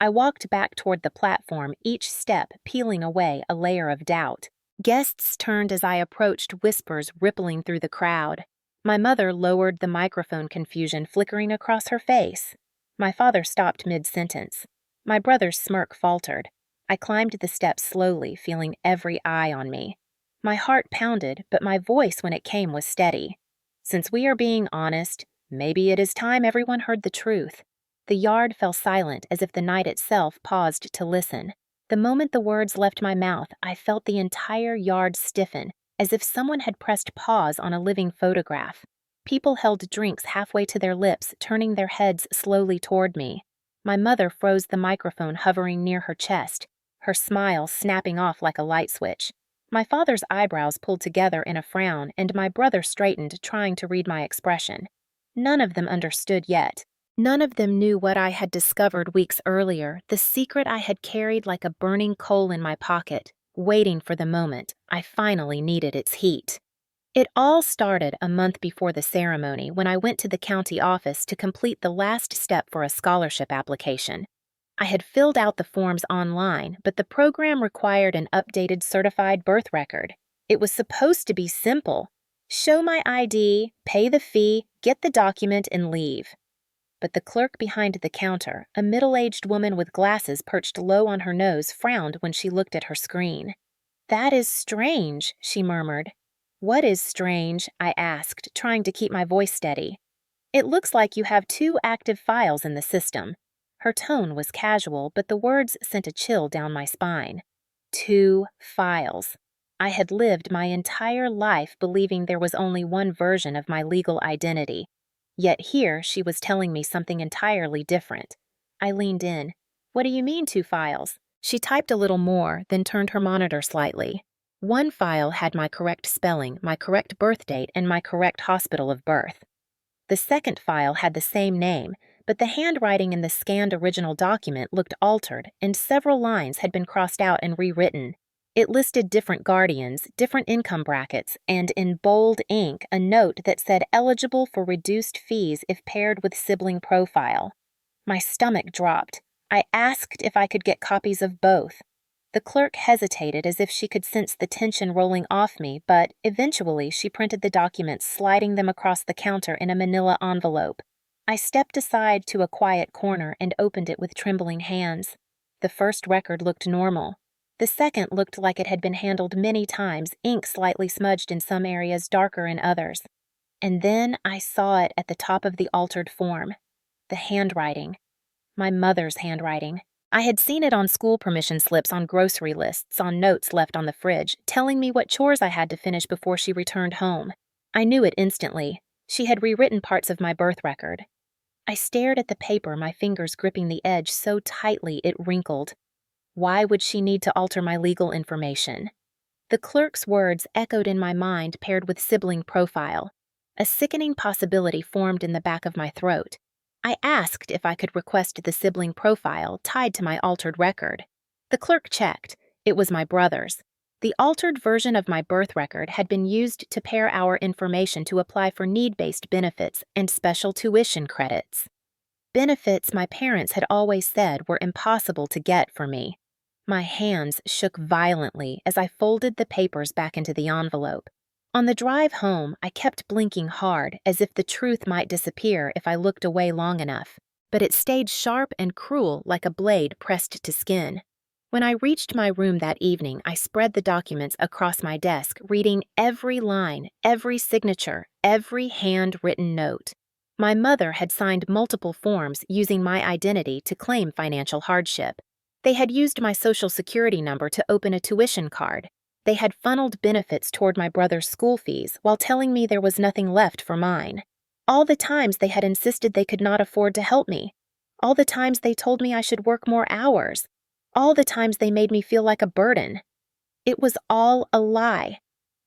I walked back toward the platform, each step peeling away a layer of doubt. Guests turned as I approached, whispers rippling through the crowd. My mother lowered the microphone, confusion flickering across her face. My father stopped mid-sentence. My brother's smirk faltered. I climbed the steps slowly, feeling every eye on me. My heart pounded, but my voice when it came was steady. "Since we are being honest, maybe it is time everyone heard the truth." The yard fell silent, as if the night itself paused to listen. The moment the words left my mouth, I felt the entire yard stiffen, as if someone had pressed pause on a living photograph. People held drinks halfway to their lips, turning their heads slowly toward me. My mother froze the microphone hovering near her chest, her smile snapping off like a light switch. My father's eyebrows pulled together in a frown, and my brother straightened, trying to read my expression. None of them understood yet. None of them knew what I had discovered weeks earlier, the secret I had carried like a burning coal in my pocket, waiting for the moment I finally needed its heat. It all started a month before the ceremony, when I went to the county office to complete the last step for a scholarship application. I had filled out the forms online, but the program required an updated certified birth record. It was supposed to be simple. Show my ID, pay the fee, get the document, and leave. But the clerk behind the counter, a middle-aged woman with glasses perched low on her nose, frowned when she looked at her screen. "That is strange," she murmured. "What is strange?" I asked, trying to keep my voice steady. "It looks like you have 2 active files in the system." Her tone was casual, but the words sent a chill down my spine. 2 files. I had lived my entire life believing there was only one version of my legal identity. Yet here she was telling me something entirely different. I leaned in. "What do you mean 2 files?" She typed a little more, then turned her monitor slightly. One file had my correct spelling, my correct birth date, and my correct hospital of birth. The second file had the same name, but the handwriting in the scanned original document looked altered, and several lines had been crossed out and rewritten. It listed different guardians, different income brackets, and in bold ink a note that said eligible for reduced fees if paired with sibling profile. My stomach dropped. I asked if I could get copies of both. The clerk hesitated, as if she could sense the tension rolling off me, but eventually she printed the documents, sliding them across the counter in a manila envelope. I stepped aside to a quiet corner and opened it with trembling hands. The first record looked normal. The second looked like it had been handled many times, ink slightly smudged in some areas, darker in others. And then I saw it at the top of the altered form. The handwriting. My mother's handwriting. I had seen it on school permission slips, on grocery lists, on notes left on the fridge, telling me what chores I had to finish before she returned home. I knew it instantly. She had rewritten parts of my birth record. I stared at the paper, my fingers gripping the edge so tightly it wrinkled. Why would she need to alter my legal information? The clerk's words echoed in my mind, paired with sibling profile. A sickening possibility formed in the back of my throat. I asked if I could request the sibling profile tied to my altered record. The clerk checked. It was my brother's. The altered version of my birth record had been used to pair our information to apply for need-based benefits and special tuition credits. Benefits my parents had always said were impossible to get for me. My hands shook violently as I folded the papers back into the envelope. On the drive home, I kept blinking hard as if the truth might disappear if I looked away long enough, but it stayed sharp and cruel like a blade pressed to skin. When I reached my room that evening, I spread the documents across my desk, reading every line, every signature, every handwritten note. My mother had signed multiple forms using my identity to claim financial hardship. They had used my social security number to open a tuition card. They had funneled benefits toward my brother's school fees while telling me there was nothing left for mine. All the times they had insisted they could not afford to help me. All the times they told me I should work more hours. All the times they made me feel like a burden. It was all a lie.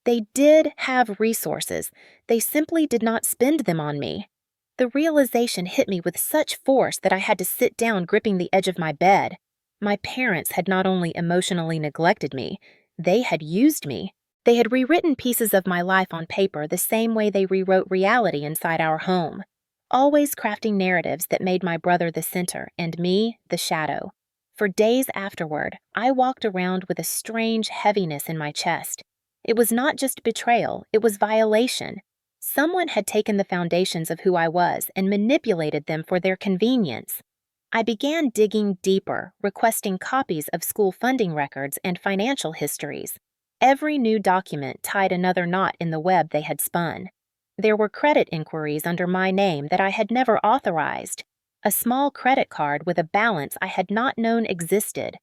They did have resources. They simply did not spend them on me. The realization hit me with such force that I had to sit down gripping the edge of my bed. My parents had not only emotionally neglected me, they had used me. They had rewritten pieces of my life on paper the same way they rewrote reality inside our home, always crafting narratives that made my brother the center and me the shadow. For days afterward, I walked around with a strange heaviness in my chest. It was not just betrayal, it was violation. Someone had taken the foundations of who I was and manipulated them for their convenience. I began digging deeper, requesting copies of school funding records and financial histories. Every new document tied another knot in the web they had spun. There were credit inquiries under my name that I had never authorized, a small credit card with a balance I had not known existed,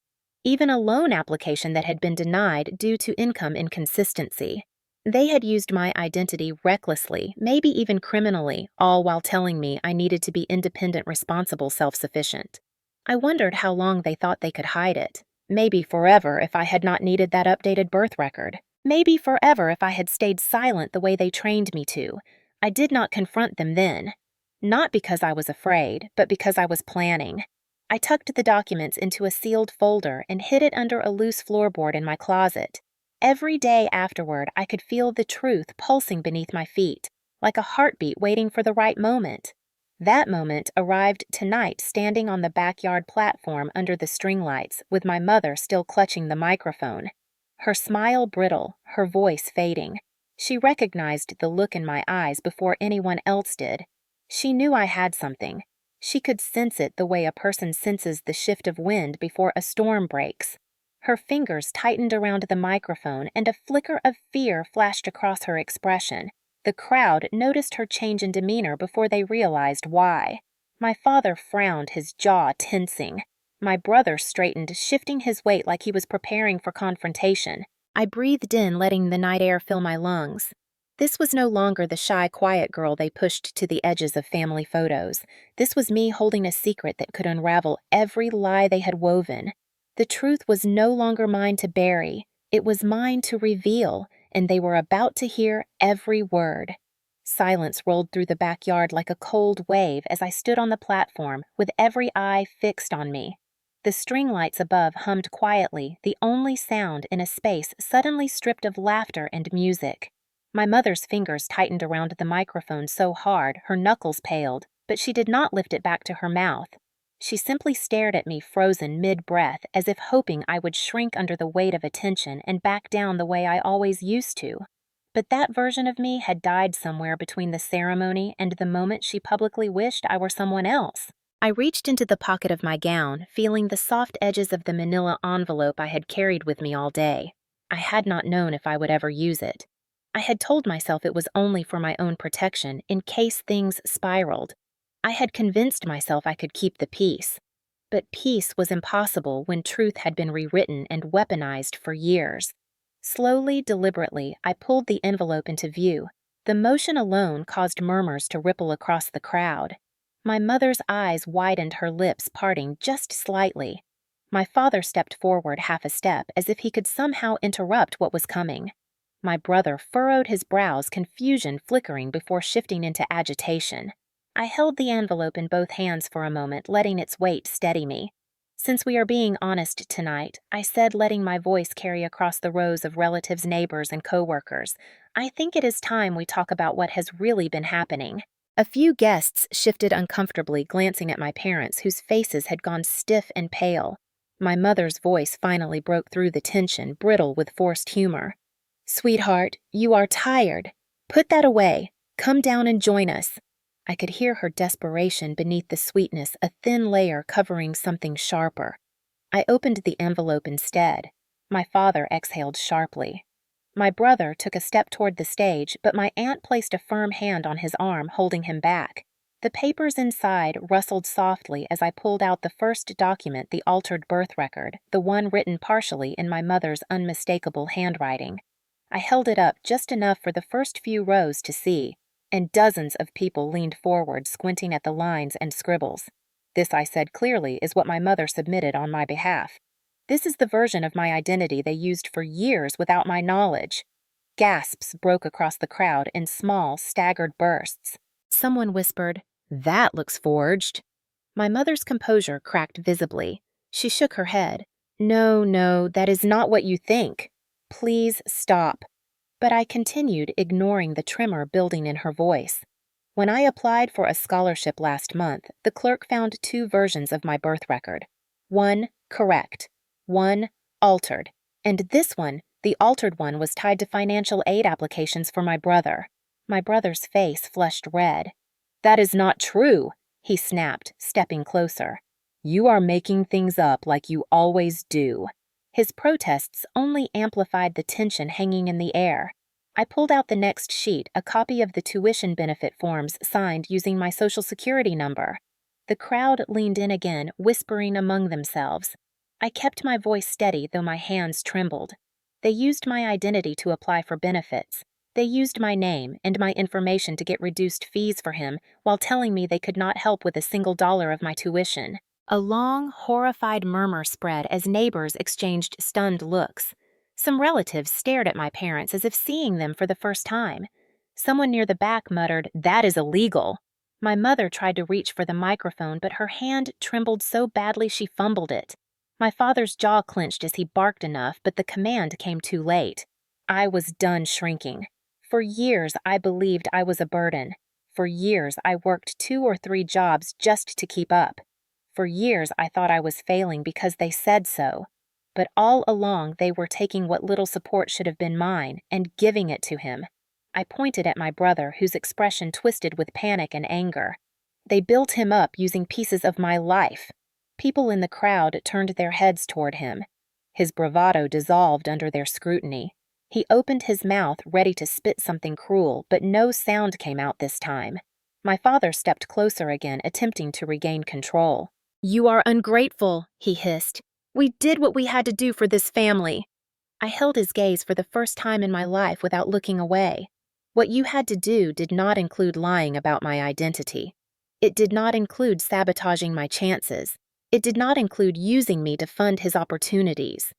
even a loan application that had been denied due to income inconsistency. They had used my identity recklessly, maybe even criminally, all while telling me I needed to be independent, responsible, self-sufficient. I wondered how long they thought they could hide it. Maybe forever if I had not needed that updated birth record. Maybe forever if I had stayed silent the way they trained me to. I did not confront them then. Not because I was afraid, but because I was planning. I tucked the documents into a sealed folder and hid it under a loose floorboard in my closet. Every day afterward, I could feel the truth pulsing beneath my feet, like a heartbeat waiting for the right moment. That moment arrived tonight, standing on the backyard platform under the string lights, with my mother still clutching the microphone. Her smile brittle, her voice fading. She recognized the look in my eyes before anyone else did. She knew I had something. She could sense it the way a person senses the shift of wind before a storm breaks. Her fingers tightened around the microphone and a flicker of fear flashed across her expression. The crowd noticed her change in demeanor before they realized why. My father frowned, his jaw tensing. My brother straightened, shifting his weight like he was preparing for confrontation. I breathed in, letting the night air fill my lungs. This was no longer the shy, quiet girl they pushed to the edges of family photos. This was me holding a secret that could unravel every lie they had woven. The truth was no longer mine to bury. It was mine to reveal, and they were about to hear every word. Silence rolled through the backyard like a cold wave as I stood on the platform, with every eye fixed on me. The string lights above hummed quietly, the only sound in a space suddenly stripped of laughter and music. My mother's fingers tightened around the microphone so hard her knuckles paled, but she did not lift it back to her mouth. She simply stared at me, frozen mid-breath, as if hoping I would shrink under the weight of attention and back down the way I always used to. But that version of me had died somewhere between the ceremony and the moment she publicly wished I were someone else. I reached into the pocket of my gown, feeling the soft edges of the manila envelope I had carried with me all day. I had not known if I would ever use it. I had told myself it was only for my own protection, in case things spiraled. I had convinced myself I could keep the peace. But peace was impossible when truth had been rewritten and weaponized for years. Slowly, deliberately, I pulled the envelope into view. The motion alone caused murmurs to ripple across the crowd. My mother's eyes widened, her lips parting just slightly. My father stepped forward half a step, as if he could somehow interrupt what was coming. My brother furrowed his brows, confusion flickering before shifting into agitation. I held the envelope in both hands for a moment, letting its weight steady me. "Since we are being honest tonight," I said, letting my voice carry across the rows of relatives, neighbors, and coworkers, "I think it is time we talk about what has really been happening." A few guests shifted uncomfortably, glancing at my parents, whose faces had gone stiff and pale. My mother's voice finally broke through the tension, brittle with forced humor. "Sweetheart, you are tired. Put that away. Come down and join us." I could hear her desperation beneath the sweetness, a thin layer covering something sharper. I opened the envelope instead. My father exhaled sharply. My brother took a step toward the stage, but my aunt placed a firm hand on his arm, holding him back. The papers inside rustled softly as I pulled out the first document, the altered birth record, the one written partially in my mother's unmistakable handwriting. I held it up just enough for the first few rows to see, and dozens of people leaned forward, squinting at the lines and scribbles. This, I said clearly, is what my mother submitted on my behalf. This is the version of my identity they used for years without my knowledge. Gasps broke across the crowd in small, staggered bursts. Someone whispered, "That looks forged." My mother's composure cracked visibly. She shook her head. "No, no, that is not what you think. Please stop." But I continued, ignoring the tremor building in her voice. When I applied for a scholarship last month, the clerk found 2 versions of my birth record. One correct, one altered, and this one, the altered one, was tied to financial aid applications for my brother. My brother's face flushed red. "That is not true," he snapped, stepping closer. "You are making things up like you always do." His protests only amplified the tension hanging in the air. I pulled out the next sheet, a copy of the tuition benefit forms signed using my Social Security number. The crowd leaned in again, whispering among themselves. I kept my voice steady, though my hands trembled. They used my identity to apply for benefits. They used my name and my information to get reduced fees for him while telling me they could not help with a single dollar of my tuition. A long, horrified murmur spread as neighbors exchanged stunned looks. Some relatives stared at my parents as if seeing them for the first time. Someone near the back muttered, "That is illegal." My mother tried to reach for the microphone, but her hand trembled so badly she fumbled it. My father's jaw clenched as he barked enough, but the command came too late. I was done shrinking. For years, I believed I was a burden. For years, I worked 2 or 3 jobs just to keep up. For years, I thought I was failing because they said so. But all along, they were taking what little support should have been mine and giving it to him. I pointed at my brother, whose expression twisted with panic and anger. They built him up using pieces of my life. People in the crowd turned their heads toward him. His bravado dissolved under their scrutiny. He opened his mouth, ready to spit something cruel, but no sound came out this time. My father stepped closer again, attempting to regain control. "You are ungrateful," he hissed. "We did what we had to do for this family." I held his gaze for the first time in my life without looking away. What you had to do did not include lying about my identity. It did not include sabotaging my chances. It did not include using me to fund his opportunities.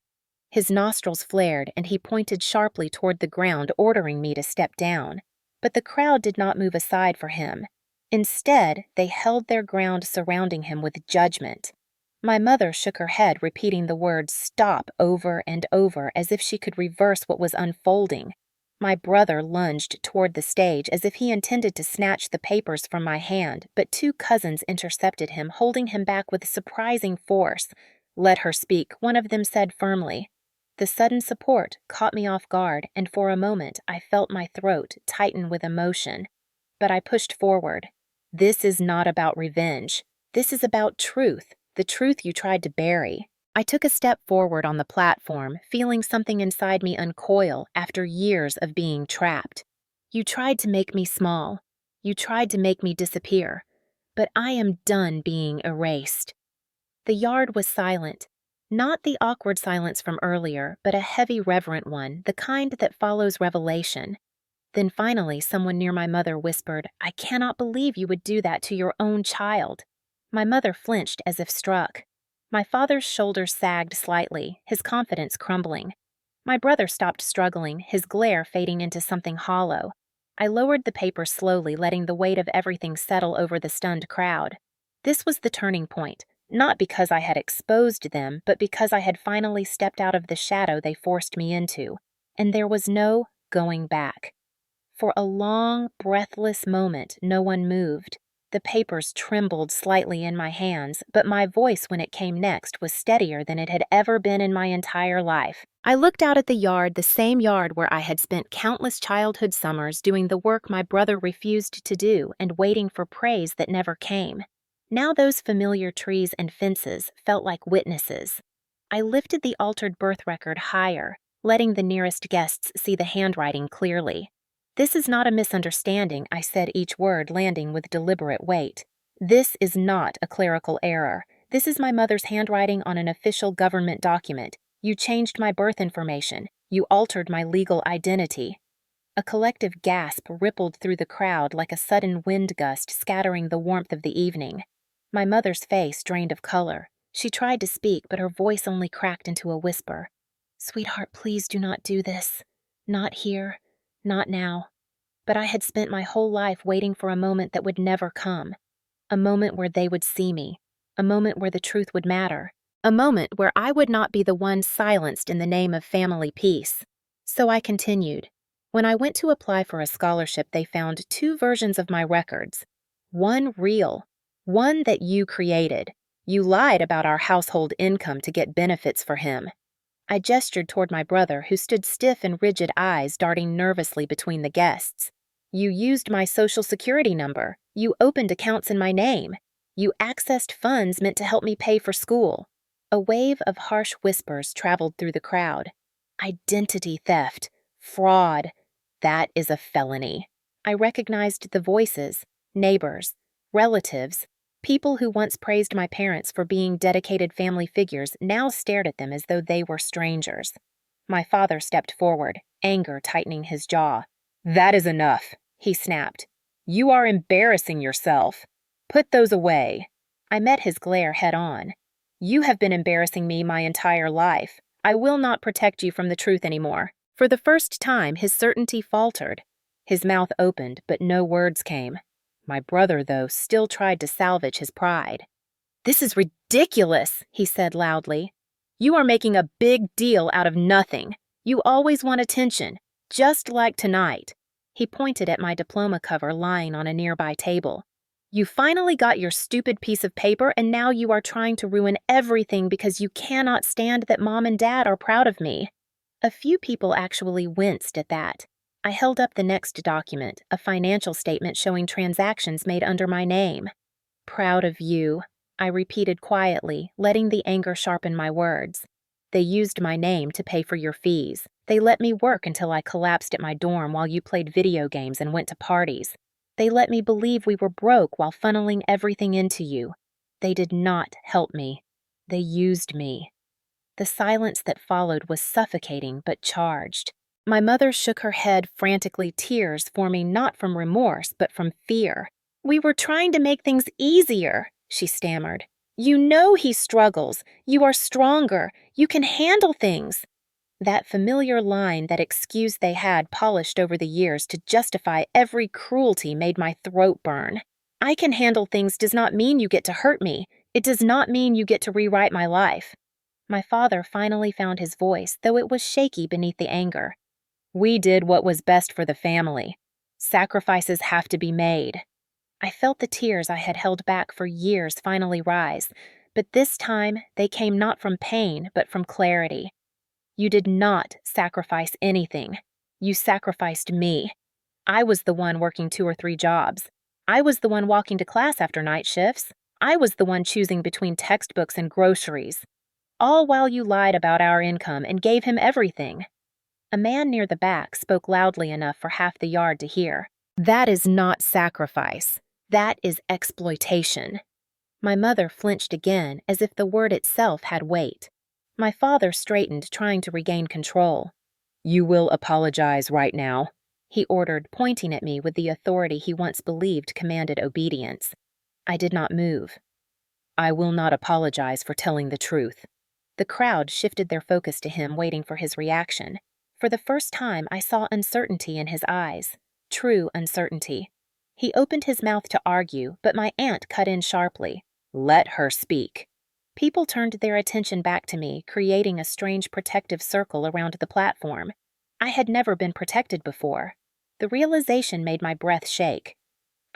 His nostrils flared, and he pointed sharply toward the ground, ordering me to step down. But the crowd did not move aside for him. Instead, they held their ground, surrounding him with judgment. My mother shook her head, repeating the word "stop" over and over as if she could reverse what was unfolding. My brother lunged toward the stage as if he intended to snatch the papers from my hand, but 2 cousins intercepted him, holding him back with surprising force. "Let her speak," one of them said firmly. The sudden support caught me off guard, and for a moment I felt my throat tighten with emotion. But I pushed forward. "This is not about revenge. This is about truth, the truth you tried to bury." I took a step forward on the platform, feeling something inside me uncoil after years of being trapped. "You tried to make me small. You tried to make me disappear. But I am done being erased." The yard was silent. Not the awkward silence from earlier, but a heavy, reverent one, the kind that follows revelation. Then finally, someone near my mother whispered, "I cannot believe you would do that to your own child." My mother flinched as if struck. My father's shoulders sagged slightly, his confidence crumbling. My brother stopped struggling, his glare fading into something hollow. I lowered the paper slowly, letting the weight of everything settle over the stunned crowd. This was the turning point, not because I had exposed them, but because I had finally stepped out of the shadow they forced me into, and there was no going back. For a long, breathless moment, no one moved. The papers trembled slightly in my hands, but my voice when it came next was steadier than it had ever been in my entire life. I looked out at the yard, the same yard where I had spent countless childhood summers doing the work my brother refused to do and waiting for praise that never came. Now those familiar trees and fences felt like witnesses. I lifted the altered birth record higher, letting the nearest guests see the handwriting clearly. "This is not a misunderstanding," I said, each word landing with deliberate weight. "This is not a clerical error. This is my mother's handwriting on an official government document. You changed my birth information. You altered my legal identity." A collective gasp rippled through the crowd like a sudden wind gust scattering the warmth of the evening. My mother's face drained of color. She tried to speak, but her voice only cracked into a whisper. "Sweetheart, please do not do this. Not here. Not now." But I had spent my whole life waiting for a moment that would never come. A moment where they would see me. A moment where the truth would matter. A moment where I would not be the one silenced in the name of family peace. So I continued. When I went to apply for a scholarship, they found two versions of my records. One real. One that you created. You lied about our household income to get benefits for him. I gestured toward my brother, who stood stiff and rigid, eyes darting nervously between the guests. "You used my social security number. You opened accounts in my name. You accessed funds meant to help me pay for school." A wave of harsh whispers traveled through the crowd. "Identity theft. Fraud. That is a felony." I recognized the voices, neighbors, relatives. People who once praised my parents for being dedicated family figures now stared at them as though they were strangers. My father stepped forward, anger tightening his jaw. "That is enough," he snapped. "You are embarrassing yourself. Put those away." I met his glare head on. "You have been embarrassing me my entire life. I will not protect you from the truth anymore." For the first time, his certainty faltered. His mouth opened, but no words came. My brother, though, still tried to salvage his pride. "This is ridiculous," he said loudly. "You are making a big deal out of nothing. You always want attention, just like tonight." He pointed at my diploma cover lying on a nearby table. "You finally got your stupid piece of paper, and now you are trying to ruin everything because you cannot stand that Mom and Dad are proud of me." A few people actually winced at that. I held up the next document, a financial statement showing transactions made under my name. "Proud of you," I repeated quietly, letting the anger sharpen my words. "They used my name to pay for your fees. They let me work until I collapsed at my dorm while you played video games and went to parties. They let me believe we were broke while funneling everything into you. They did not help me. They used me." The silence that followed was suffocating but charged. My mother shook her head frantically, tears forming not from remorse but from fear. "We were trying to make things easier," she stammered. "You know he struggles. You are stronger. You can handle things." That familiar line, that excuse they had polished over the years to justify every cruelty, made my throat burn. "I can handle things does not mean you get to hurt me. It does not mean you get to rewrite my life." My father finally found his voice, though it was shaky beneath the anger. "We did what was best for the family. Sacrifices have to be made." I felt the tears I had held back for years finally rise, but this time they came not from pain, but from clarity. "You did not sacrifice anything. You sacrificed me. I was the one working 2 or 3 jobs. I was the one walking to class after night shifts. I was the one choosing between textbooks and groceries. All while you lied about our income and gave him everything." A man near the back spoke loudly enough for half the yard to hear. "That is not sacrifice. That is exploitation." My mother flinched again, as if the word itself had weight. My father straightened, trying to regain control. "You will apologize right now," he ordered, pointing at me with the authority he once believed commanded obedience. I did not move. "I will not apologize for telling the truth." The crowd shifted their focus to him, waiting for his reaction. For the first time, I saw uncertainty in his eyes. True uncertainty. He opened his mouth to argue, but my aunt cut in sharply. "Let her speak." People turned their attention back to me, creating a strange protective circle around the platform. I had never been protected before. The realization made my breath shake.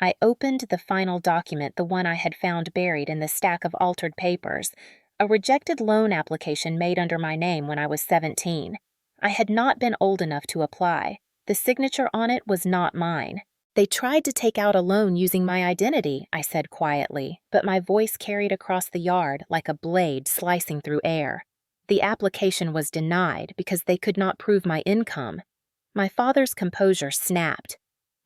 I opened the final document, the one I had found buried in the stack of altered papers, a rejected loan application made under my name when I was 17. I had not been old enough to apply. The signature on it was not mine. They tried to take out a loan using my identity, I said quietly, but my voice carried across the yard like a blade slicing through air. The application was denied because they could not prove my income. My father's composure snapped.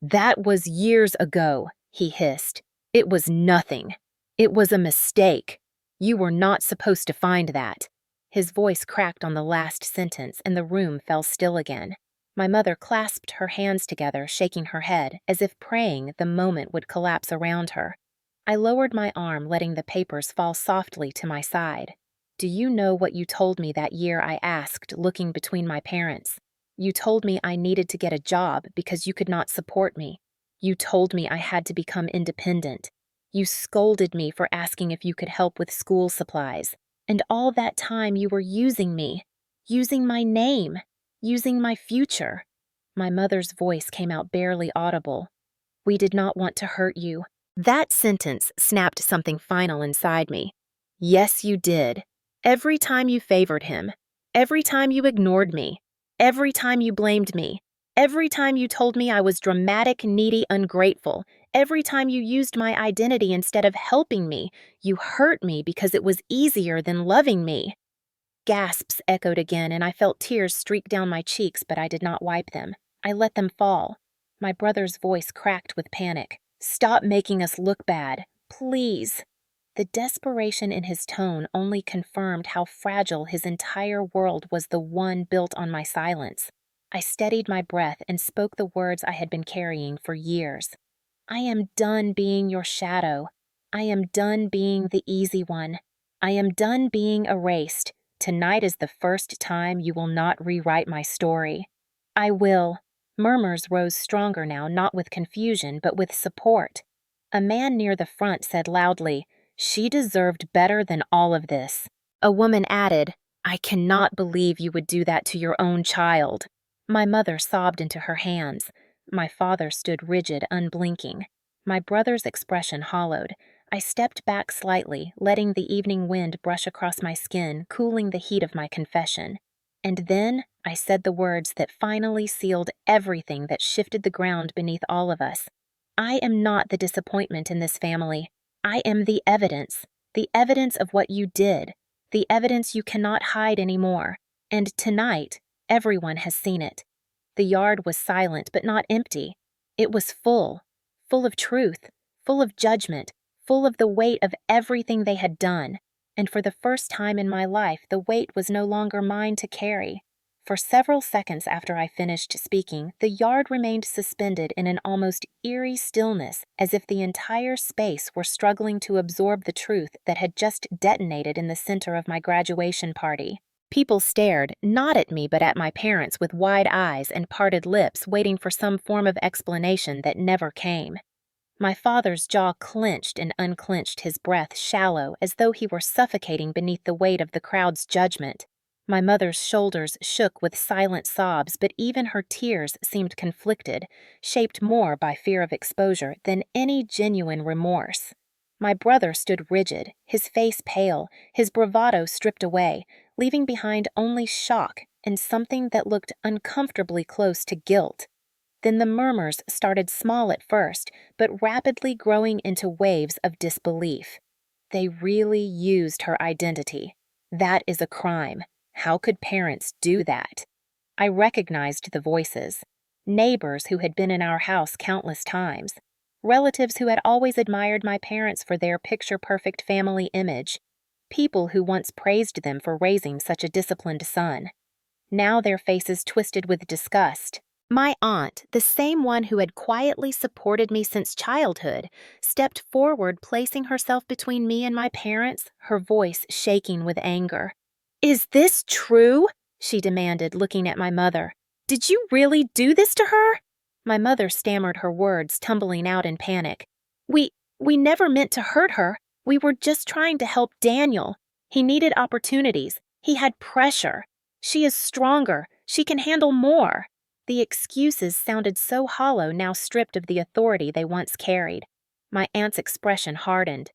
"That was years ago," he hissed. "It was nothing. It was a mistake. You were not supposed to find that." His voice cracked on the last sentence, and the room fell still again. My mother clasped her hands together, shaking her head, as if praying the moment would collapse around her. I lowered my arm, letting the papers fall softly to my side. "Do you know what you told me that year?" I asked, looking between my parents. "You told me I needed to get a job because you could not support me. You told me I had to become independent. You scolded me for asking if you could help with school supplies. And all that time you were using me, using my name, using my future." My mother's voice came out barely audible. "We did not want to hurt you." That sentence snapped something final inside me. "Yes, you did. Every time you favored him. Every time you ignored me. Every time you blamed me. Every time you told me I was dramatic, needy, ungrateful. Every time you used my identity instead of helping me. You hurt me because it was easier than loving me." Gasps echoed again, and I felt tears streak down my cheeks, but I did not wipe them. I let them fall. My brother's voice cracked with panic. "Stop making us look bad. Please." The desperation in his tone only confirmed how fragile his entire world was, the one built on my silence. I steadied my breath and spoke the words I had been carrying for years. "I am done being your shadow. I am done being the easy one. I am done being erased. Tonight is the first time you will not rewrite my story." "I will." Murmurs rose stronger now, not with confusion, but with support. A man near the front said loudly, "She deserved better than all of this." A woman added, "I cannot believe you would do that to your own child." My mother sobbed into her hands. My father stood rigid, unblinking. My brother's expression hollowed. I stepped back slightly, letting the evening wind brush across my skin, cooling the heat of my confession. And then I said the words that finally sealed everything that shifted the ground beneath all of us. "I am not the disappointment in this family. I am the evidence of what you did, the evidence you cannot hide anymore. And tonight, everyone has seen it." The yard was silent, but not empty. It was full of truth, full of judgment, full of the weight of everything they had done. And for the first time in my life, the weight was no longer mine to carry. For several seconds after I finished speaking, the yard remained suspended in an almost eerie stillness, as if the entire space were struggling to absorb the truth that had just detonated in the center of my graduation party. People stared, not at me but at my parents, with wide eyes and parted lips, waiting for some form of explanation that never came. My father's jaw clenched and unclenched, his breath shallow, as though he were suffocating beneath the weight of the crowd's judgment. My mother's shoulders shook with silent sobs, but even her tears seemed conflicted, shaped more by fear of exposure than any genuine remorse. My brother stood rigid, his face pale, his bravado stripped away, leaving behind only shock and something that looked uncomfortably close to guilt. Then the murmurs started small at first, but rapidly growing into waves of disbelief. They really used her identity. That is a crime. How could parents do that? I recognized the voices. Neighbors who had been in our house countless times. Relatives who had always admired my parents for their picture-perfect family image. People who once praised them for raising such a disciplined son. Now their faces twisted with disgust. My aunt, the same one who had quietly supported me since childhood, stepped forward, placing herself between me and my parents, her voice shaking with anger. "Is this true?" she demanded, looking at my mother. "Did you really do this to her?" My mother stammered her words, tumbling out in panic. We never meant to hurt her. We were just trying to help Daniel. He needed opportunities. He had pressure. She is stronger. She can handle more." The excuses sounded so hollow now, stripped of the authority they once carried. My aunt's expression hardened.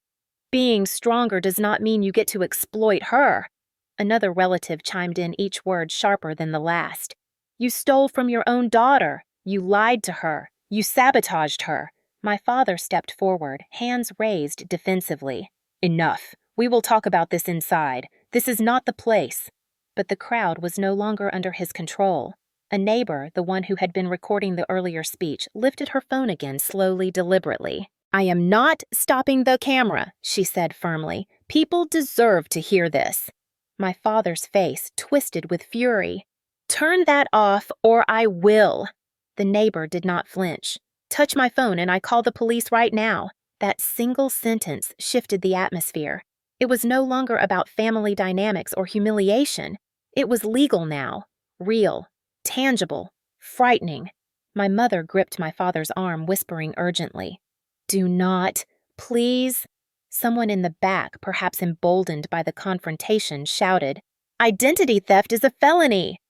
Being stronger does not mean you get to exploit her. Another relative chimed in, each word sharper than the last. You stole from your own daughter. You lied to her. You sabotaged her. My father stepped forward, hands raised defensively. Enough. We will talk about this inside. This is not the place. But the crowd was no longer under his control. A neighbor, the one who had been recording the earlier speech, lifted her phone again slowly, deliberately. I am not stopping the camera, she said firmly. People deserve to hear this. My father's face twisted with fury. Turn that off or I will. The neighbor did not flinch. Touch my phone and I call the police right now. That single sentence shifted the atmosphere. It was no longer about family dynamics or humiliation. It was legal now. Real. Tangible. Frightening. My mother gripped my father's arm, whispering urgently. Do not. Please. Someone in the back, perhaps emboldened by the confrontation, shouted, Identity theft is a felony!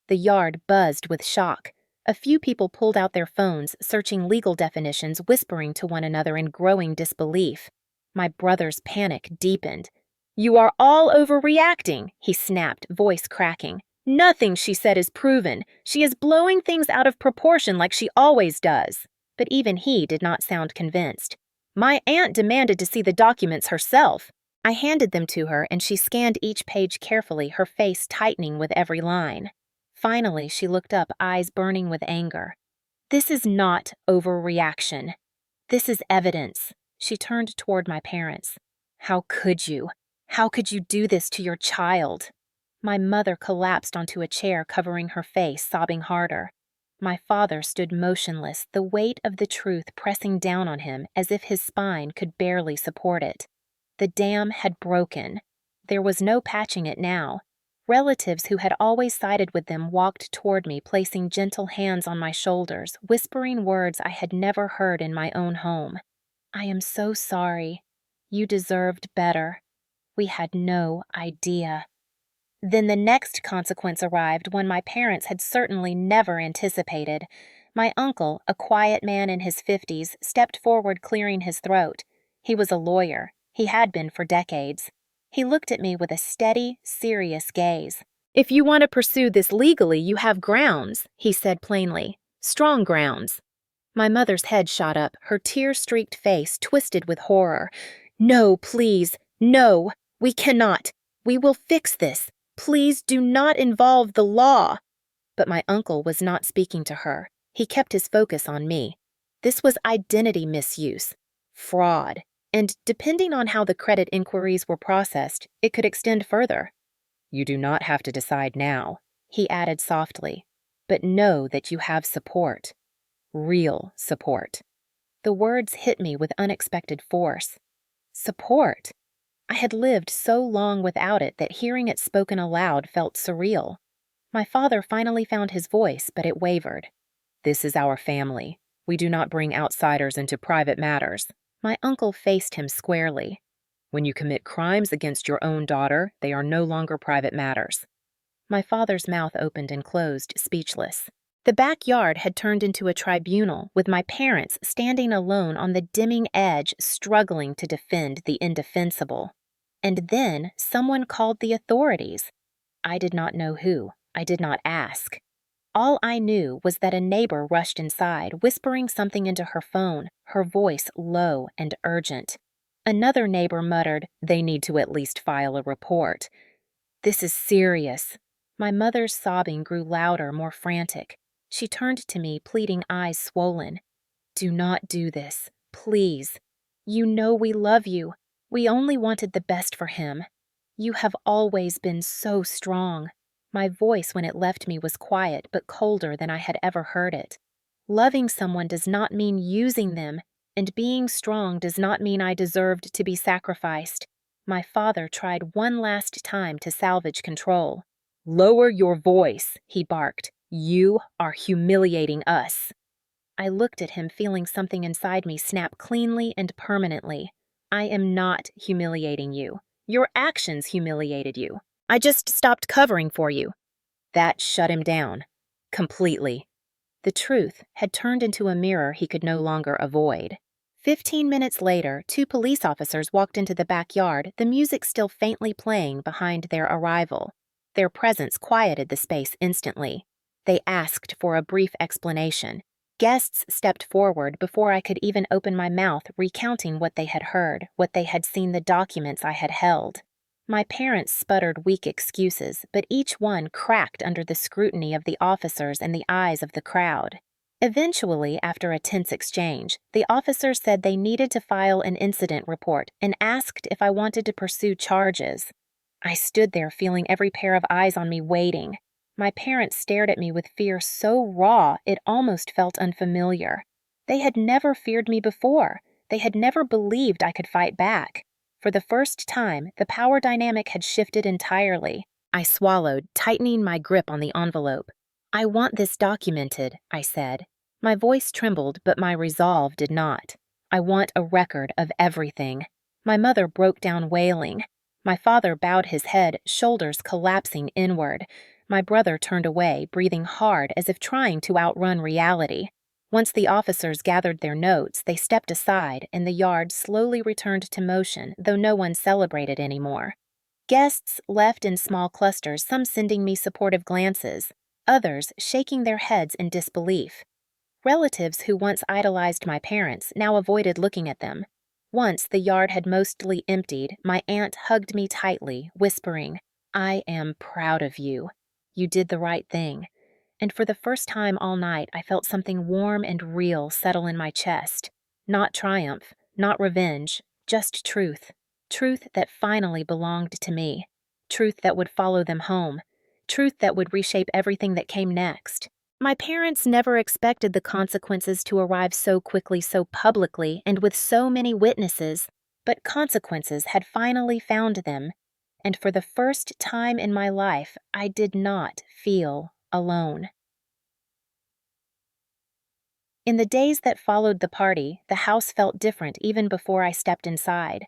The yard buzzed with shock. A few people pulled out their phones, searching legal definitions, whispering to one another in growing disbelief. My brother's panic deepened. You are all overreacting, he snapped, voice cracking. Nothing she said is proven. She is blowing things out of proportion like she always does. But even he did not sound convinced. My aunt demanded to see the documents herself. I handed them to her and she scanned each page carefully, her face tightening with every line. Finally, she looked up, eyes burning with anger. This is not overreaction. This is evidence. She turned toward my parents. How could you? How could you do this to your child? My mother collapsed onto a chair, covering her face, sobbing harder. My father stood motionless, the weight of the truth pressing down on him as if his spine could barely support it. The dam had broken. There was no patching it now. Relatives who had always sided with them walked toward me, placing gentle hands on my shoulders, whispering words I had never heard in my own home. I am so sorry. You deserved better. We had no idea. Then the next consequence arrived, one my parents had certainly never anticipated. My uncle, a quiet man in his 50s, stepped forward, clearing his throat. He was a lawyer. He had been for decades. He looked at me with a steady, serious gaze. If you want to pursue this legally, you have grounds, he said plainly. Strong grounds. My mother's head shot up, her tear-streaked face twisted with horror. No, please, no, we cannot. We will fix this. Please do not involve the law. But my uncle was not speaking to her. He kept his focus on me. This was identity misuse, fraud, and depending on how the credit inquiries were processed, it could extend further. You do not have to decide now, he added softly, but know that you have support. Real support. The words hit me with unexpected force. Support. I had lived so long without it that hearing it spoken aloud felt surreal. My father finally found his voice, but it wavered. This is our family. We do not bring outsiders into private matters. My uncle faced him squarely. When you commit crimes against your own daughter, they are no longer private matters. My father's mouth opened and closed, speechless. The backyard had turned into a tribunal, with my parents standing alone on the dimming edge, struggling to defend the indefensible. And then someone called the authorities. I did not know who. I did not ask. All I knew was that a neighbor rushed inside, whispering something into her phone, her voice low and urgent. Another neighbor muttered, "They need to at least file a report." This is serious. My mother's sobbing grew louder, more frantic. She turned to me, pleading, eyes swollen. Do not do this, please. You know we love you. We only wanted the best for him. You have always been so strong. My voice when it left me was quiet but colder than I had ever heard it. Loving someone does not mean using them, and being strong does not mean I deserved to be sacrificed. My father tried one last time to salvage control. Lower your voice, he barked. You are humiliating us. I looked at him, feeling something inside me snap cleanly and permanently. I am not humiliating you. Your actions humiliated you. I just stopped covering for you. That shut him down. Completely. The truth had turned into a mirror he could no longer avoid. 15 minutes later, 2 police officers walked into the backyard, the music still faintly playing behind their arrival. Their presence quieted the space instantly. They asked for a brief explanation. Guests stepped forward before I could even open my mouth, recounting what they had heard, what they had seen, the documents I had held. My parents sputtered weak excuses, but each one cracked under the scrutiny of the officers and the eyes of the crowd. Eventually, after a tense exchange, the officers said they needed to file an incident report and asked if I wanted to pursue charges. I stood there feeling every pair of eyes on me waiting. My parents stared at me with fear so raw it almost felt unfamiliar. They had never feared me before. They had never believed I could fight back. For the first time, the power dynamic had shifted entirely. I swallowed, tightening my grip on the envelope. "I want this documented," I said. My voice trembled, but my resolve did not. "I want a record of everything." My mother broke down wailing. My father bowed his head, shoulders collapsing inward. My brother turned away, breathing hard as if trying to outrun reality. Once the officers gathered their notes, they stepped aside, and the yard slowly returned to motion, though no one celebrated anymore. Guests left in small clusters, some sending me supportive glances, others shaking their heads in disbelief. Relatives who once idolized my parents now avoided looking at them. Once the yard had mostly emptied, my aunt hugged me tightly, whispering, "I am proud of you. You did the right thing." And for the first time all night, I felt something warm and real settle in my chest. Not triumph, not revenge, just truth. Truth that finally belonged to me. Truth that would follow them home. Truth that would reshape everything that came next. My parents never expected the consequences to arrive so quickly, so publicly, and with so many witnesses, but consequences had finally found them. And for the first time in my life, I did not feel alone. In the days that followed the party, the house felt different even before I stepped inside.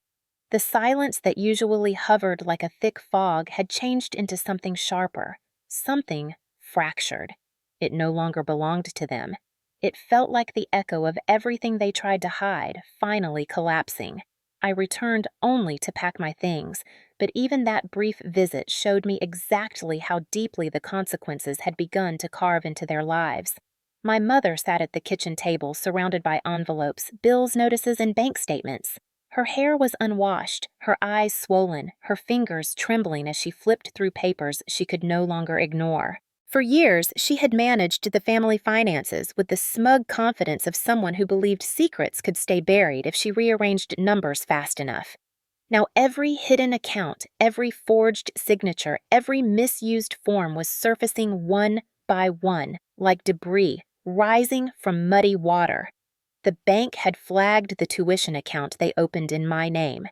The silence that usually hovered like a thick fog had changed into something sharper, something fractured. It no longer belonged to them. It felt like the echo of everything they tried to hide, finally collapsing. I returned only to pack my things, but even that brief visit showed me exactly how deeply the consequences had begun to carve into their lives. My mother sat at the kitchen table surrounded by envelopes, bills, notices, and bank statements. Her hair was unwashed, her eyes swollen, her fingers trembling as she flipped through papers she could no longer ignore. For years, she had managed the family finances with the smug confidence of someone who believed secrets could stay buried if she rearranged numbers fast enough. Now every hidden account, every forged signature, every misused form was surfacing one by one, like debris, rising from muddy water. The bank had flagged the tuition account they opened in my name.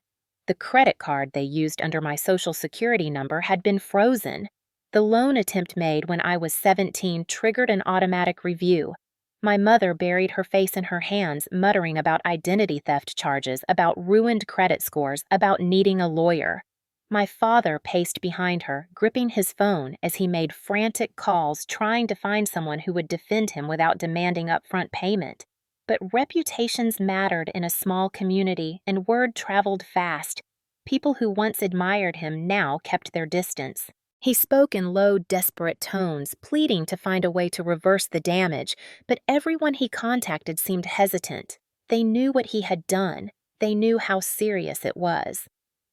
The credit card they used under my Social Security number had been frozen. The loan attempt made when I was 17 triggered an automatic review. My mother buried her face in her hands, muttering about identity theft charges, about ruined credit scores, about needing a lawyer. My father paced behind her, gripping his phone as he made frantic calls trying to find someone who would defend him without demanding upfront payment. But reputations mattered in a small community, and word traveled fast. People who once admired him now kept their distance. He spoke in low, desperate tones, pleading to find a way to reverse the damage, but everyone he contacted seemed hesitant. They knew what he had done. They knew how serious it was.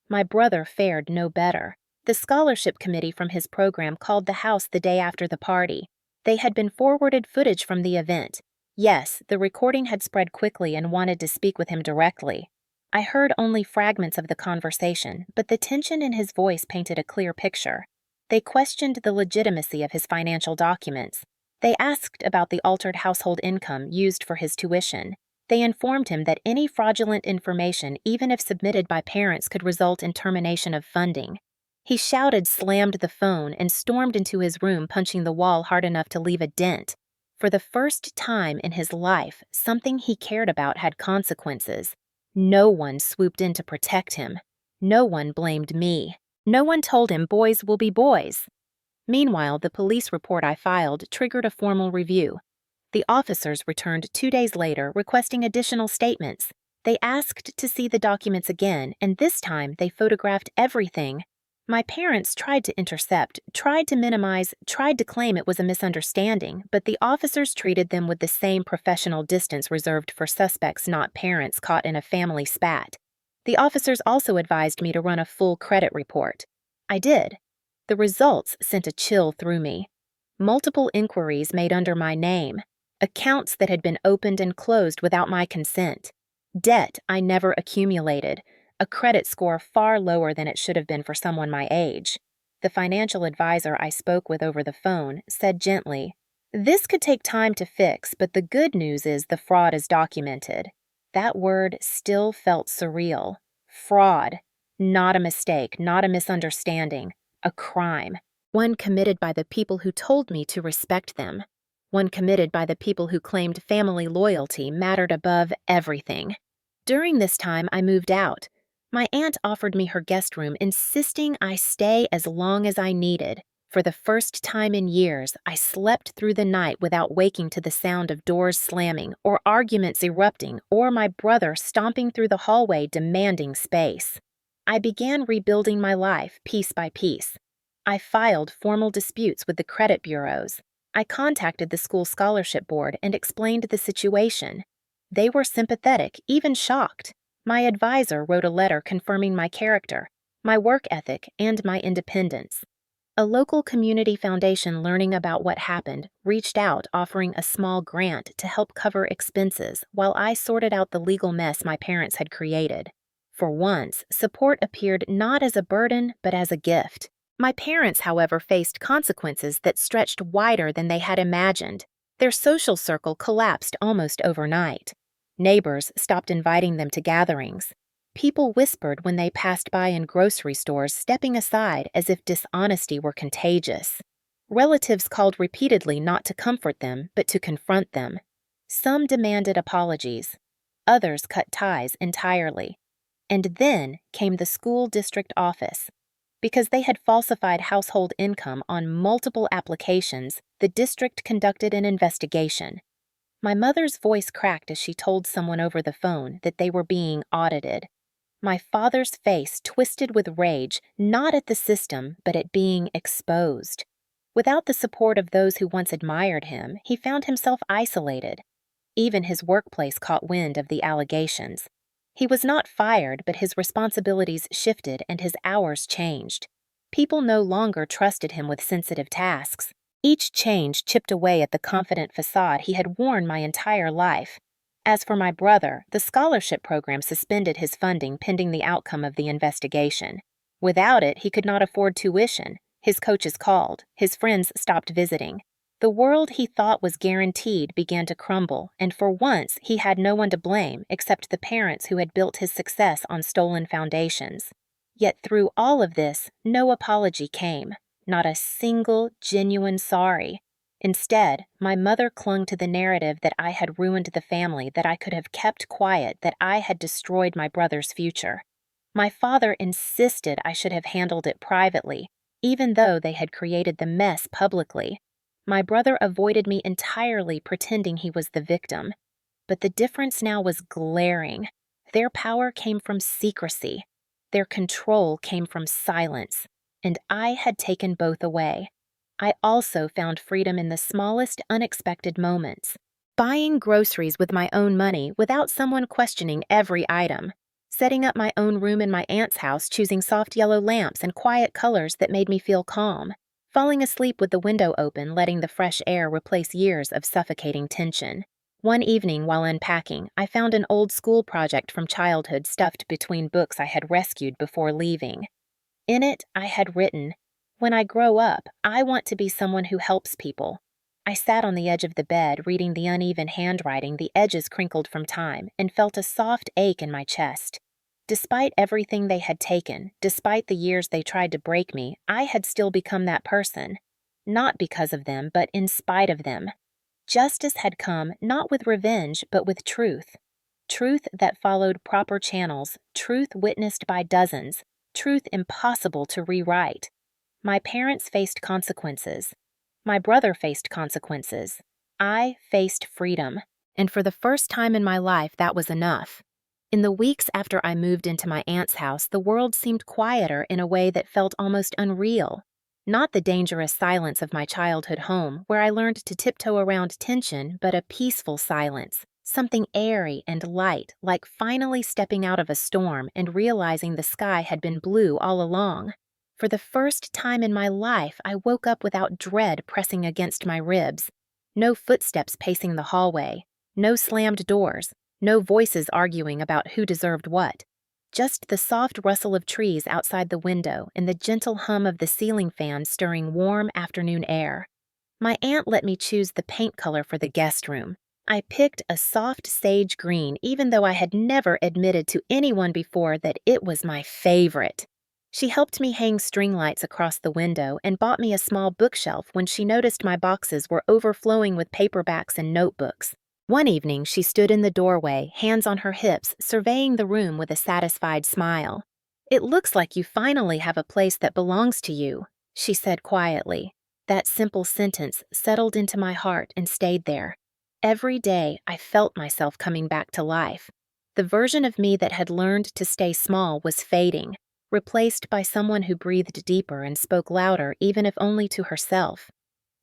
My brother fared no better. The scholarship committee from his program called the house the day after the party. They had been forwarded footage from the event. Yes, the recording had spread quickly and wanted to speak with him directly. I heard only fragments of the conversation, but the tension in his voice painted a clear picture. They questioned the legitimacy of his financial documents. They asked about the altered household income used for his tuition. They informed him that any fraudulent information, even if submitted by parents, could result in termination of funding. He shouted, slammed the phone, and stormed into his room, punching the wall hard enough to leave a dent. For the first time in his life, something he cared about had consequences. No one swooped in to protect him. No one blamed me. No one told him boys will be boys. Meanwhile, the police report I filed triggered a formal review. The officers returned 2 days later requesting additional statements. They asked to see the documents again, and this time they photographed everything. My parents tried to intercept, tried to minimize, tried to claim it was a misunderstanding, but the officers treated them with the same professional distance reserved for suspects not parents caught in a family spat. The officers also advised me to run a full credit report. I did. The results sent a chill through me. Multiple inquiries made under my name, accounts that had been opened and closed without my consent, debt I never accumulated, a credit score far lower than it should have been for someone my age. The financial advisor I spoke with over the phone said gently, "This could take time to fix, but the good news is the fraud is documented." That word still felt surreal. Fraud. Not a mistake, not a misunderstanding. A crime. One committed by the people who told me to respect them. One committed by the people who claimed family loyalty mattered above everything. During this time, I moved out. My aunt offered me her guest room, insisting I stay as long as I needed. For the first time in years, I slept through the night without waking to the sound of doors slamming, or arguments erupting, or my brother stomping through the hallway demanding space. I began rebuilding my life piece by piece. I filed formal disputes with the credit bureaus. I contacted the school scholarship board and explained the situation. They were sympathetic, even shocked. My advisor wrote a letter confirming my character, my work ethic, and my independence. A local community foundation learning about what happened reached out offering a small grant to help cover expenses while I sorted out the legal mess my parents had created. For once, support appeared not as a burden but as a gift. My parents, however, faced consequences that stretched wider than they had imagined. Their social circle collapsed almost overnight. Neighbors stopped inviting them to gatherings. People whispered when they passed by in grocery stores, stepping aside as if dishonesty were contagious. Relatives called repeatedly not to comfort them, but to confront them. Some demanded apologies. Others cut ties entirely. And then came the school district office. Because they had falsified household income on multiple applications, the district conducted an investigation. My mother's voice cracked as she told someone over the phone that they were being audited. My father's face twisted with rage, not at the system, but at being exposed. Without the support of those who once admired him, he found himself isolated. Even his workplace caught wind of the allegations. He was not fired, but his responsibilities shifted and his hours changed. People no longer trusted him with sensitive tasks. Each change chipped away at the confident facade he had worn my entire life. As for my brother, the scholarship program suspended his funding pending the outcome of the investigation. Without it, he could not afford tuition. His coaches called. His friends stopped visiting. The world he thought was guaranteed began to crumble, and for once he had no one to blame except the parents who had built his success on stolen foundations. Yet through all of this, no apology came, not a single genuine sorry. Instead, my mother clung to the narrative that I had ruined the family, that I could have kept quiet, that I had destroyed my brother's future. My father insisted I should have handled it privately, even though they had created the mess publicly. My brother avoided me entirely, pretending he was the victim. But the difference now was glaring. Their power came from secrecy. Their control came from silence. And I had taken both away. I also found freedom in the smallest, unexpected moments. Buying groceries with my own money without someone questioning every item. Setting up my own room in my aunt's house, choosing soft yellow lamps and quiet colors that made me feel calm. Falling asleep with the window open, letting the fresh air replace years of suffocating tension. One evening while unpacking, I found an old school project from childhood stuffed between books I had rescued before leaving. In it, I had written, "When I grow up, I want to be someone who helps people." I sat on the edge of the bed, reading the uneven handwriting, the edges crinkled from time, and felt a soft ache in my chest. Despite everything they had taken, despite the years they tried to break me, I had still become that person. Not because of them, but in spite of them. Justice had come, not with revenge, but with truth. Truth that followed proper channels, truth witnessed by dozens, truth impossible to rewrite. My parents faced consequences. My brother faced consequences. I faced freedom, and for the first time in my life, that was enough. In the weeks after I moved into my aunt's house, the world seemed quieter in a way that felt almost unreal. Not the dangerous silence of my childhood home, where I learned to tiptoe around tension, but a peaceful silence, something airy and light, like finally stepping out of a storm and realizing the sky had been blue all along. For the first time in my life, I woke up without dread pressing against my ribs. No footsteps pacing the hallway, no slammed doors, no voices arguing about who deserved what. Just the soft rustle of trees outside the window and the gentle hum of the ceiling fan stirring warm afternoon air. My aunt let me choose the paint color for the guest room. I picked a soft sage green, even though I had never admitted to anyone before that it was my favorite. She helped me hang string lights across the window and bought me a small bookshelf when she noticed my boxes were overflowing with paperbacks and notebooks. One evening, she stood in the doorway, hands on her hips, surveying the room with a satisfied smile. "It looks like you finally have a place that belongs to you," she said quietly. That simple sentence settled into my heart and stayed there. Every day, I felt myself coming back to life. The version of me that had learned to stay small was fading, replaced by someone who breathed deeper and spoke louder, even if only to herself.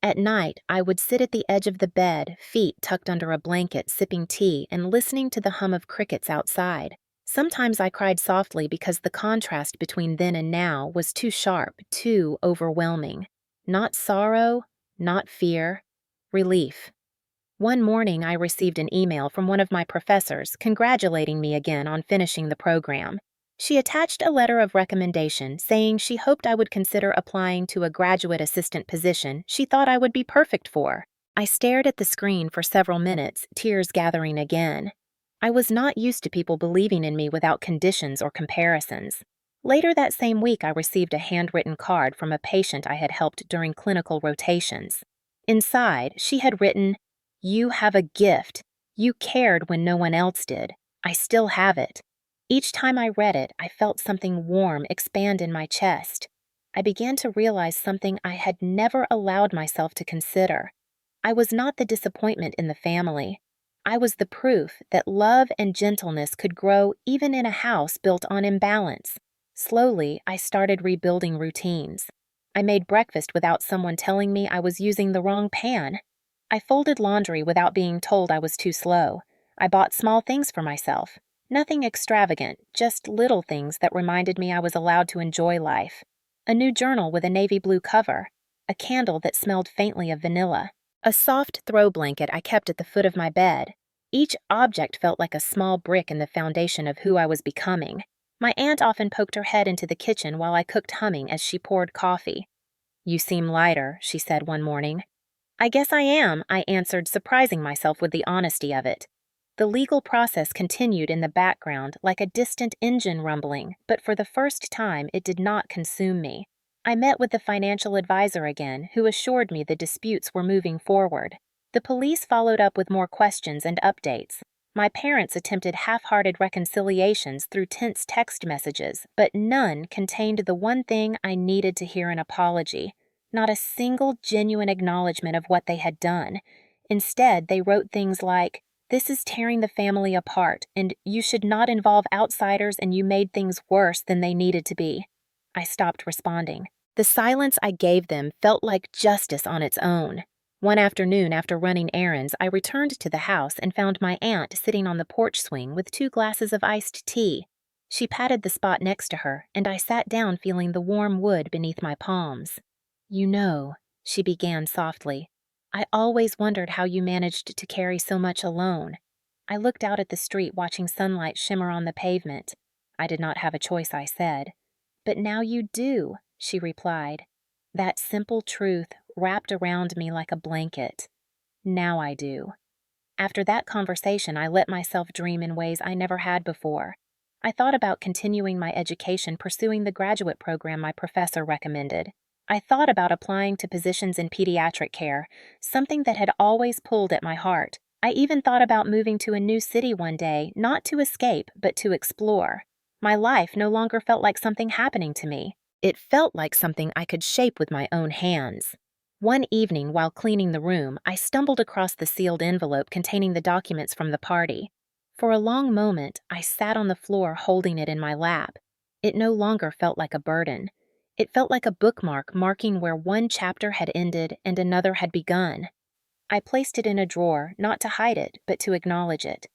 At night, I would sit at the edge of the bed, feet tucked under a blanket, sipping tea and listening to the hum of crickets outside. Sometimes I cried softly because the contrast between then and now was too sharp, too overwhelming. Not sorrow, not fear, relief. One morning, I received an email from one of my professors congratulating me again on finishing the program. She attached a letter of recommendation saying she hoped I would consider applying to a graduate assistant position she thought I would be perfect for. I stared at the screen for several minutes, tears gathering again. I was not used to people believing in me without conditions or comparisons. Later that same week, I received a handwritten card from a patient I had helped during clinical rotations. Inside, she had written, "You have a gift. You cared when no one else did. I still have it." Each time I read it, I felt something warm expand in my chest. I began to realize something I had never allowed myself to consider. I was not the disappointment in the family. I was the proof that love and gentleness could grow even in a house built on imbalance. Slowly, I started rebuilding routines. I made breakfast without someone telling me I was using the wrong pan. I folded laundry without being told I was too slow. I bought small things for myself. Nothing extravagant, just little things that reminded me I was allowed to enjoy life. A new journal with a navy blue cover. A candle that smelled faintly of vanilla. A soft throw blanket I kept at the foot of my bed. Each object felt like a small brick in the foundation of who I was becoming. My aunt often poked her head into the kitchen while I cooked, humming as she poured coffee. "You seem lighter," she said one morning. "I guess I am," I answered, surprising myself with the honesty of it. The legal process continued in the background like a distant engine rumbling, but for the first time it did not consume me. I met with the financial advisor again, who assured me the disputes were moving forward. The police followed up with more questions and updates. My parents attempted half-hearted reconciliations through tense text messages, but none contained the one thing I needed to hear: an apology. Not a single genuine acknowledgement of what they had done. Instead, they wrote things like, "This is tearing the family apart, and you should not involve outsiders, and you made things worse than they needed to be." I stopped responding. The silence I gave them felt like justice on its own. One afternoon, after running errands, I returned to the house and found my aunt sitting on the porch swing with 2 glasses of iced tea. She patted the spot next to her, and I sat down feeling the warm wood beneath my palms. "You know," she began softly, "I always wondered how you managed to carry so much alone." I looked out at the street, watching sunlight shimmer on the pavement. "I did not have a choice," I said. "But now you do," she replied. That simple truth wrapped around me like a blanket. Now I do. After that conversation, I let myself dream in ways I never had before. I thought about continuing my education, pursuing the graduate program my professor recommended. I thought about applying to positions in pediatric care, something that had always pulled at my heart. I even thought about moving to a new city one day, not to escape, but to explore. My life no longer felt like something happening to me. It felt like something I could shape with my own hands. One evening, while cleaning the room, I stumbled across the sealed envelope containing the documents from the party. For a long moment, I sat on the floor holding it in my lap. It no longer felt like a burden. It felt like a bookmark marking where one chapter had ended and another had begun. I placed it in a drawer, not to hide it, but to acknowledge it.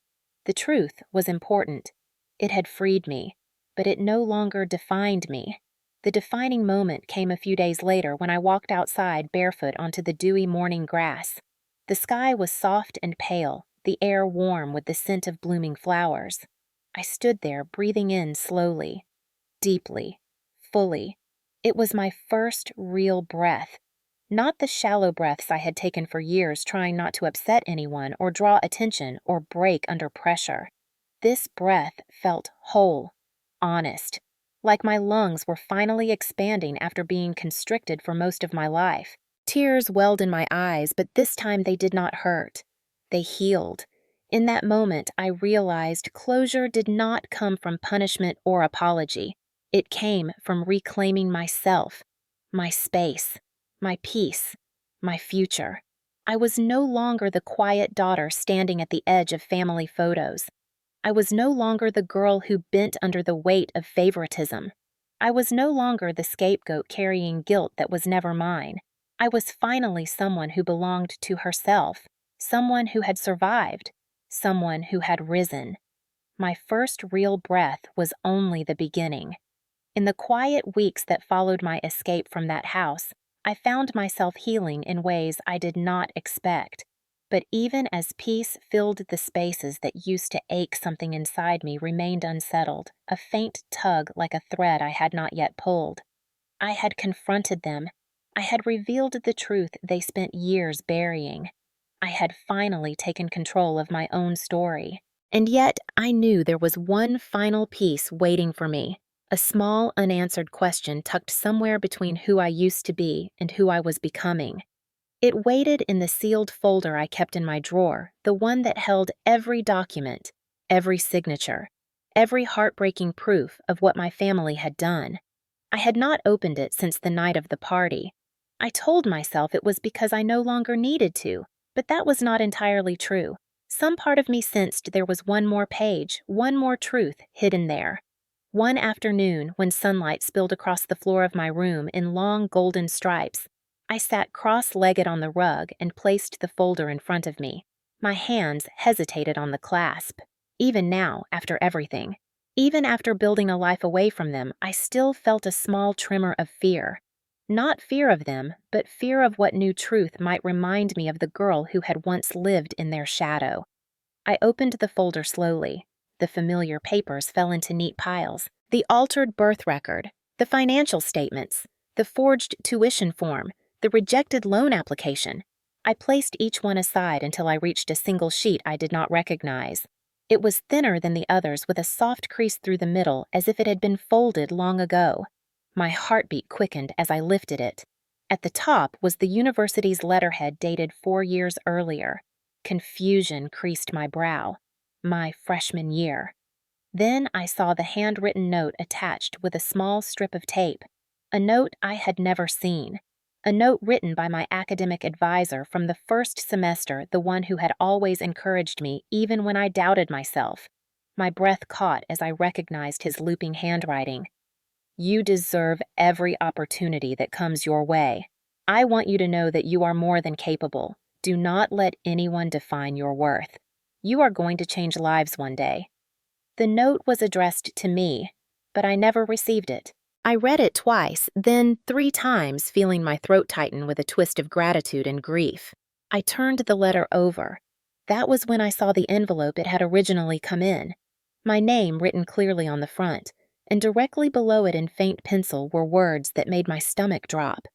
The truth was important. It had freed me, but it no longer defined me. The defining moment came a few days later when I walked outside barefoot onto the dewy morning grass. The sky was soft and pale, the air warm with the scent of blooming flowers. I stood there, breathing in slowly, deeply, fully. It was my first real breath. Not the shallow breaths I had taken for years trying not to upset anyone or draw attention or break under pressure. This breath felt whole, honest, like my lungs were finally expanding after being constricted for most of my life. Tears welled in my eyes, but this time they did not hurt. They healed. In that moment, I realized closure did not come from punishment or apology. It came from reclaiming myself, my space, my peace, my future. I was no longer the quiet daughter standing at the edge of family photos. I was no longer the girl who bent under the weight of favoritism. I was no longer the scapegoat carrying guilt that was never mine. I was finally someone who belonged to herself, someone who had survived, someone who had risen. My first real breath was only the beginning. In the quiet weeks that followed my escape from that house, I found myself healing in ways I did not expect. But even as peace filled the spaces that used to ache, something inside me remained unsettled, a faint tug like a thread I had not yet pulled. I had confronted them. I had revealed the truth they spent years burying. I had finally taken control of my own story. And yet, I knew there was one final piece waiting for me. A small, unanswered question tucked somewhere between who I used to be and who I was becoming. It waited in the sealed folder I kept in my drawer, the one that held every document, every signature, every heartbreaking proof of what my family had done. I had not opened it since the night of the party. I told myself it was because I no longer needed to, but that was not entirely true. Some part of me sensed there was one more page, one more truth hidden there. One afternoon, when sunlight spilled across the floor of my room in long golden stripes, I sat cross-legged on the rug and placed the folder in front of me. My hands hesitated on the clasp. Even now, after everything, even after building a life away from them, I still felt a small tremor of fear. Not fear of them, but fear of what new truth might remind me of the girl who had once lived in their shadow. I opened the folder slowly. The familiar papers fell into neat piles. The altered birth record, the financial statements, the forged tuition form, the rejected loan application. I placed each one aside until I reached a single sheet I did not recognize. It was thinner than the others with a soft crease through the middle as if it had been folded long ago. My heartbeat quickened as I lifted it. At the top was the university's letterhead dated 4 years earlier. Confusion creased my brow. My freshman year. Then I saw the handwritten note attached with a small strip of tape. A note I had never seen. A note written by my academic advisor from the first semester, the one who had always encouraged me even when I doubted myself. My breath caught as I recognized his looping handwriting. You deserve every opportunity that comes your way. I want you to know that you are more than capable. Do not let anyone define your worth. You are going to change lives one day. The note was addressed to me, but I never received it. I read it twice, then 3 times, feeling my throat tighten with a twist of gratitude and grief. I turned the letter over. That was when I saw the envelope it had originally come in. My name written clearly on the front, and directly below it in faint pencil were words that made my stomach drop.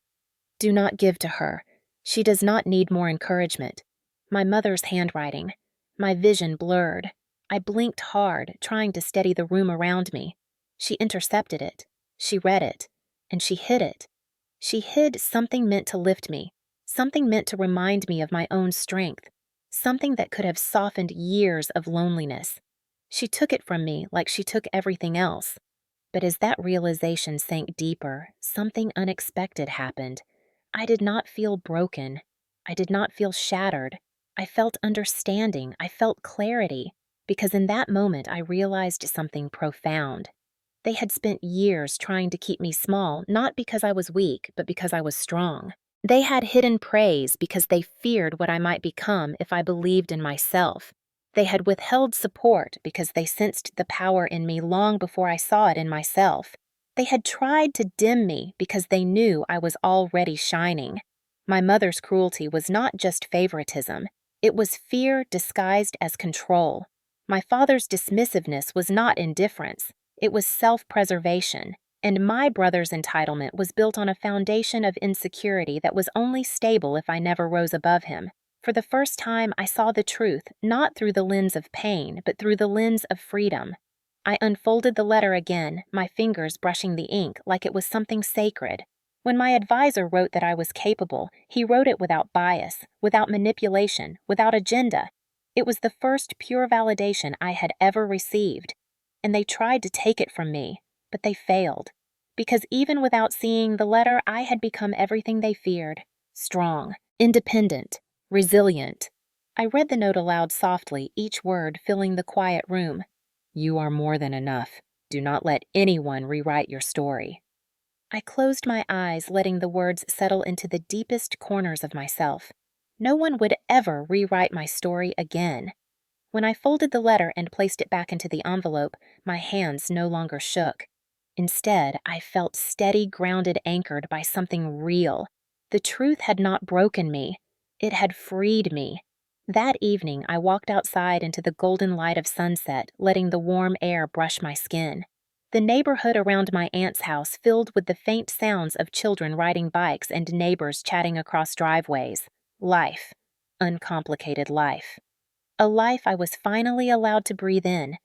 Do not give to her. She does not need more encouragement. My mother's handwriting. My vision blurred. I blinked hard, trying to steady the room around me. She intercepted it. She read it. And she hid it. She hid something meant to lift me, something meant to remind me of my own strength, something that could have softened years of loneliness. She took it from me like she took everything else. But as that realization sank deeper, something unexpected happened. I did not feel broken. I did not feel shattered. I felt understanding. I felt clarity, because in that moment I realized something profound. They had spent years trying to keep me small, not because I was weak, but because I was strong. They had hidden praise because they feared what I might become if I believed in myself. They had withheld support because they sensed the power in me long before I saw it in myself. They had tried to dim me because they knew I was already shining. My mother's cruelty was not just favoritism, it was fear disguised as control. My father's dismissiveness was not indifference, it was self-preservation. And my brother's entitlement was built on a foundation of insecurity that was only stable if I never rose above him. For the first time, I saw the truth, not through the lens of pain, but through the lens of freedom. I unfolded the letter again, my fingers brushing the ink like it was something sacred. When my advisor wrote that I was capable, he wrote it without bias, without manipulation, without agenda. It was the first pure validation I had ever received. And they tried to take it from me, but they failed. Because even without seeing the letter, I had become everything they feared: strong, independent, resilient. I read the note aloud softly, each word filling the quiet room. You are more than enough. Do not let anyone rewrite your story. I closed my eyes, letting the words settle into the deepest corners of myself. No one would ever rewrite my story again. When I folded the letter and placed it back into the envelope, my hands no longer shook. Instead, I felt steady, grounded, anchored by something real. The truth had not broken me. It had freed me. That evening, I walked outside into the golden light of sunset, letting the warm air brush my skin. The neighborhood around my aunt's house filled with the faint sounds of children riding bikes and neighbors chatting across driveways. Life. Uncomplicated life. A life I was finally allowed to breathe in.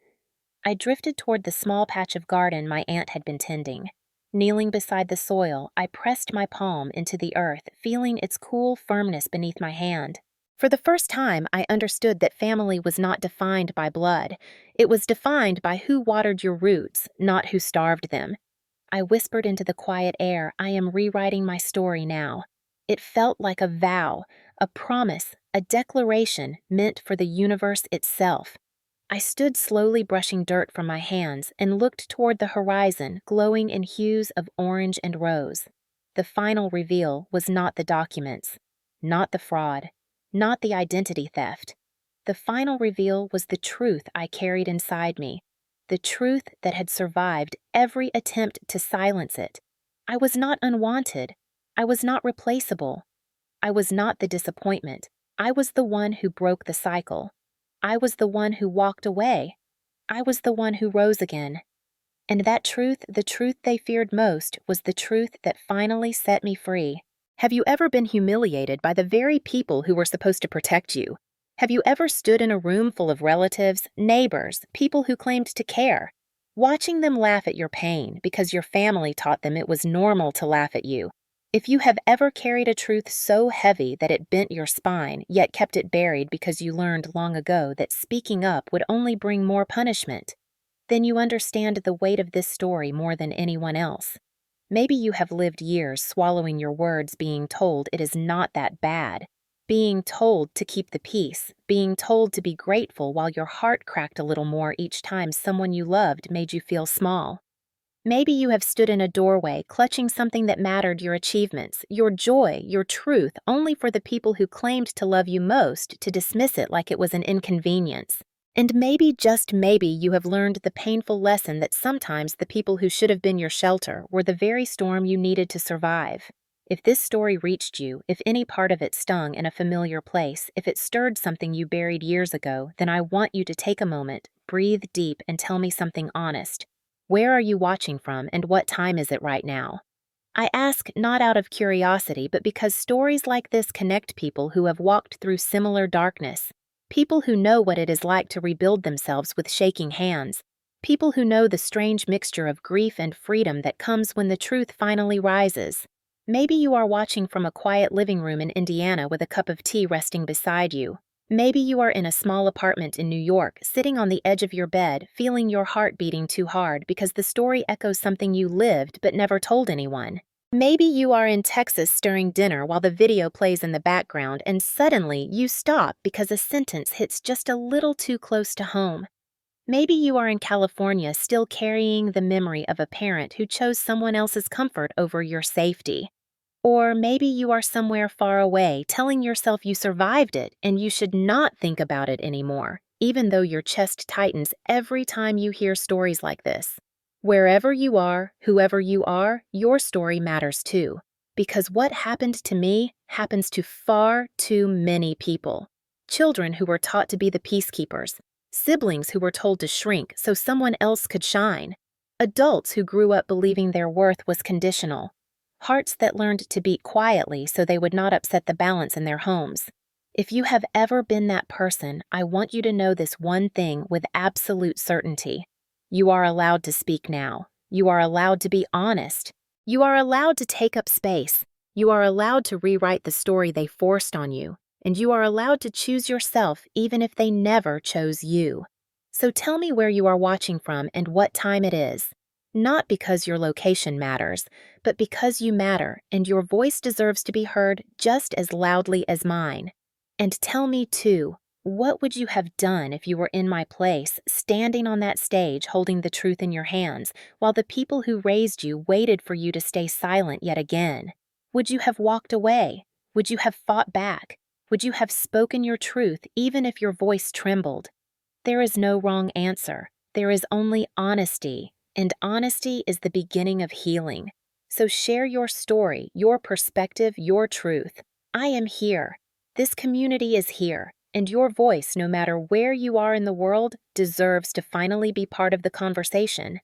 I drifted toward the small patch of garden my aunt had been tending. Kneeling beside the soil, I pressed my palm into the earth, feeling its cool firmness beneath my hand. For the first time, I understood that family was not defined by blood. It was defined by who watered your roots, not who starved them. I whispered into the quiet air, I am rewriting my story now. It felt like a vow, a promise, a declaration meant for the universe itself. I stood slowly brushing dirt from my hands and looked toward the horizon, glowing in hues of orange and rose. The final reveal was not the documents, not the fraud, not the identity theft. The final reveal was the truth I carried inside me, the truth that had survived every attempt to silence it. I was not unwanted. I was not replaceable. I was not the disappointment. I was the one who broke the cycle. I was the one who walked away. I was the one who rose again. And that truth, the truth they feared most, was the truth that finally set me free. Have you ever been humiliated by the very people who were supposed to protect you? Have you ever stood in a room full of relatives, neighbors, people who claimed to care, watching them laugh at your pain because your family taught them it was normal to laugh at you? If you have ever carried a truth so heavy that it bent your spine, yet kept it buried because you learned long ago that speaking up would only bring more punishment, then you understand the weight of this story more than anyone else. Maybe you have lived years swallowing your words, being told it is not that bad, being told to keep the peace, being told to be grateful while your heart cracked a little more each time someone you loved made you feel small. Maybe you have stood in a doorway, clutching something that mattered: your achievements, your joy, your truth, only for the people who claimed to love you most to dismiss it like it was an inconvenience. And maybe, just maybe, you have learned the painful lesson that sometimes the people who should have been your shelter were the very storm you needed to survive. If this story reached you, if any part of it stung in a familiar place, if it stirred something you buried years ago, then I want you to take a moment, breathe deep, and tell me something honest. Where are you watching from, and what time is it right now? I ask not out of curiosity, but because stories like this connect people who have walked through similar darkness. People who know what it is like to rebuild themselves with shaking hands. People who know the strange mixture of grief and freedom that comes when the truth finally rises. Maybe you are watching from a quiet living room in Indiana with a cup of tea resting beside you. Maybe you are in a small apartment in New York, sitting on the edge of your bed, feeling your heart beating too hard because the story echoes something you lived but never told anyone. Maybe you are in Texas stirring dinner while the video plays in the background, and suddenly you stop because a sentence hits just a little too close to home. Maybe you are in California still carrying the memory of a parent who chose someone else's comfort over your safety. Or maybe you are somewhere far away telling yourself you survived it and you should not think about it anymore, even though your chest tightens every time you hear stories like this. Wherever you are, whoever you are, your story matters too. Because what happened to me happens to far too many people. Children who were taught to be the peacekeepers, siblings who were told to shrink so someone else could shine, adults who grew up believing their worth was conditional, hearts that learned to beat quietly so they would not upset the balance in their homes. If you have ever been that person, I want you to know this one thing with absolute certainty. You are allowed to speak now. You are allowed to be honest. You are allowed to take up space. You are allowed to rewrite the story they forced on you. And you are allowed to choose yourself even if they never chose you. So tell me where you are watching from and what time it is. Not because your location matters, but because you matter and your voice deserves to be heard just as loudly as mine. And tell me, too, what would you have done if you were in my place, standing on that stage holding the truth in your hands, while the people who raised you waited for you to stay silent yet again? Would you have walked away? Would you have fought back? Would you have spoken your truth even if your voice trembled? There is no wrong answer. There is only honesty, and honesty is the beginning of healing. So share your story, your perspective, your truth. I am here. This community is here, and your voice, no matter where you are in the world, deserves to finally be part of the conversation.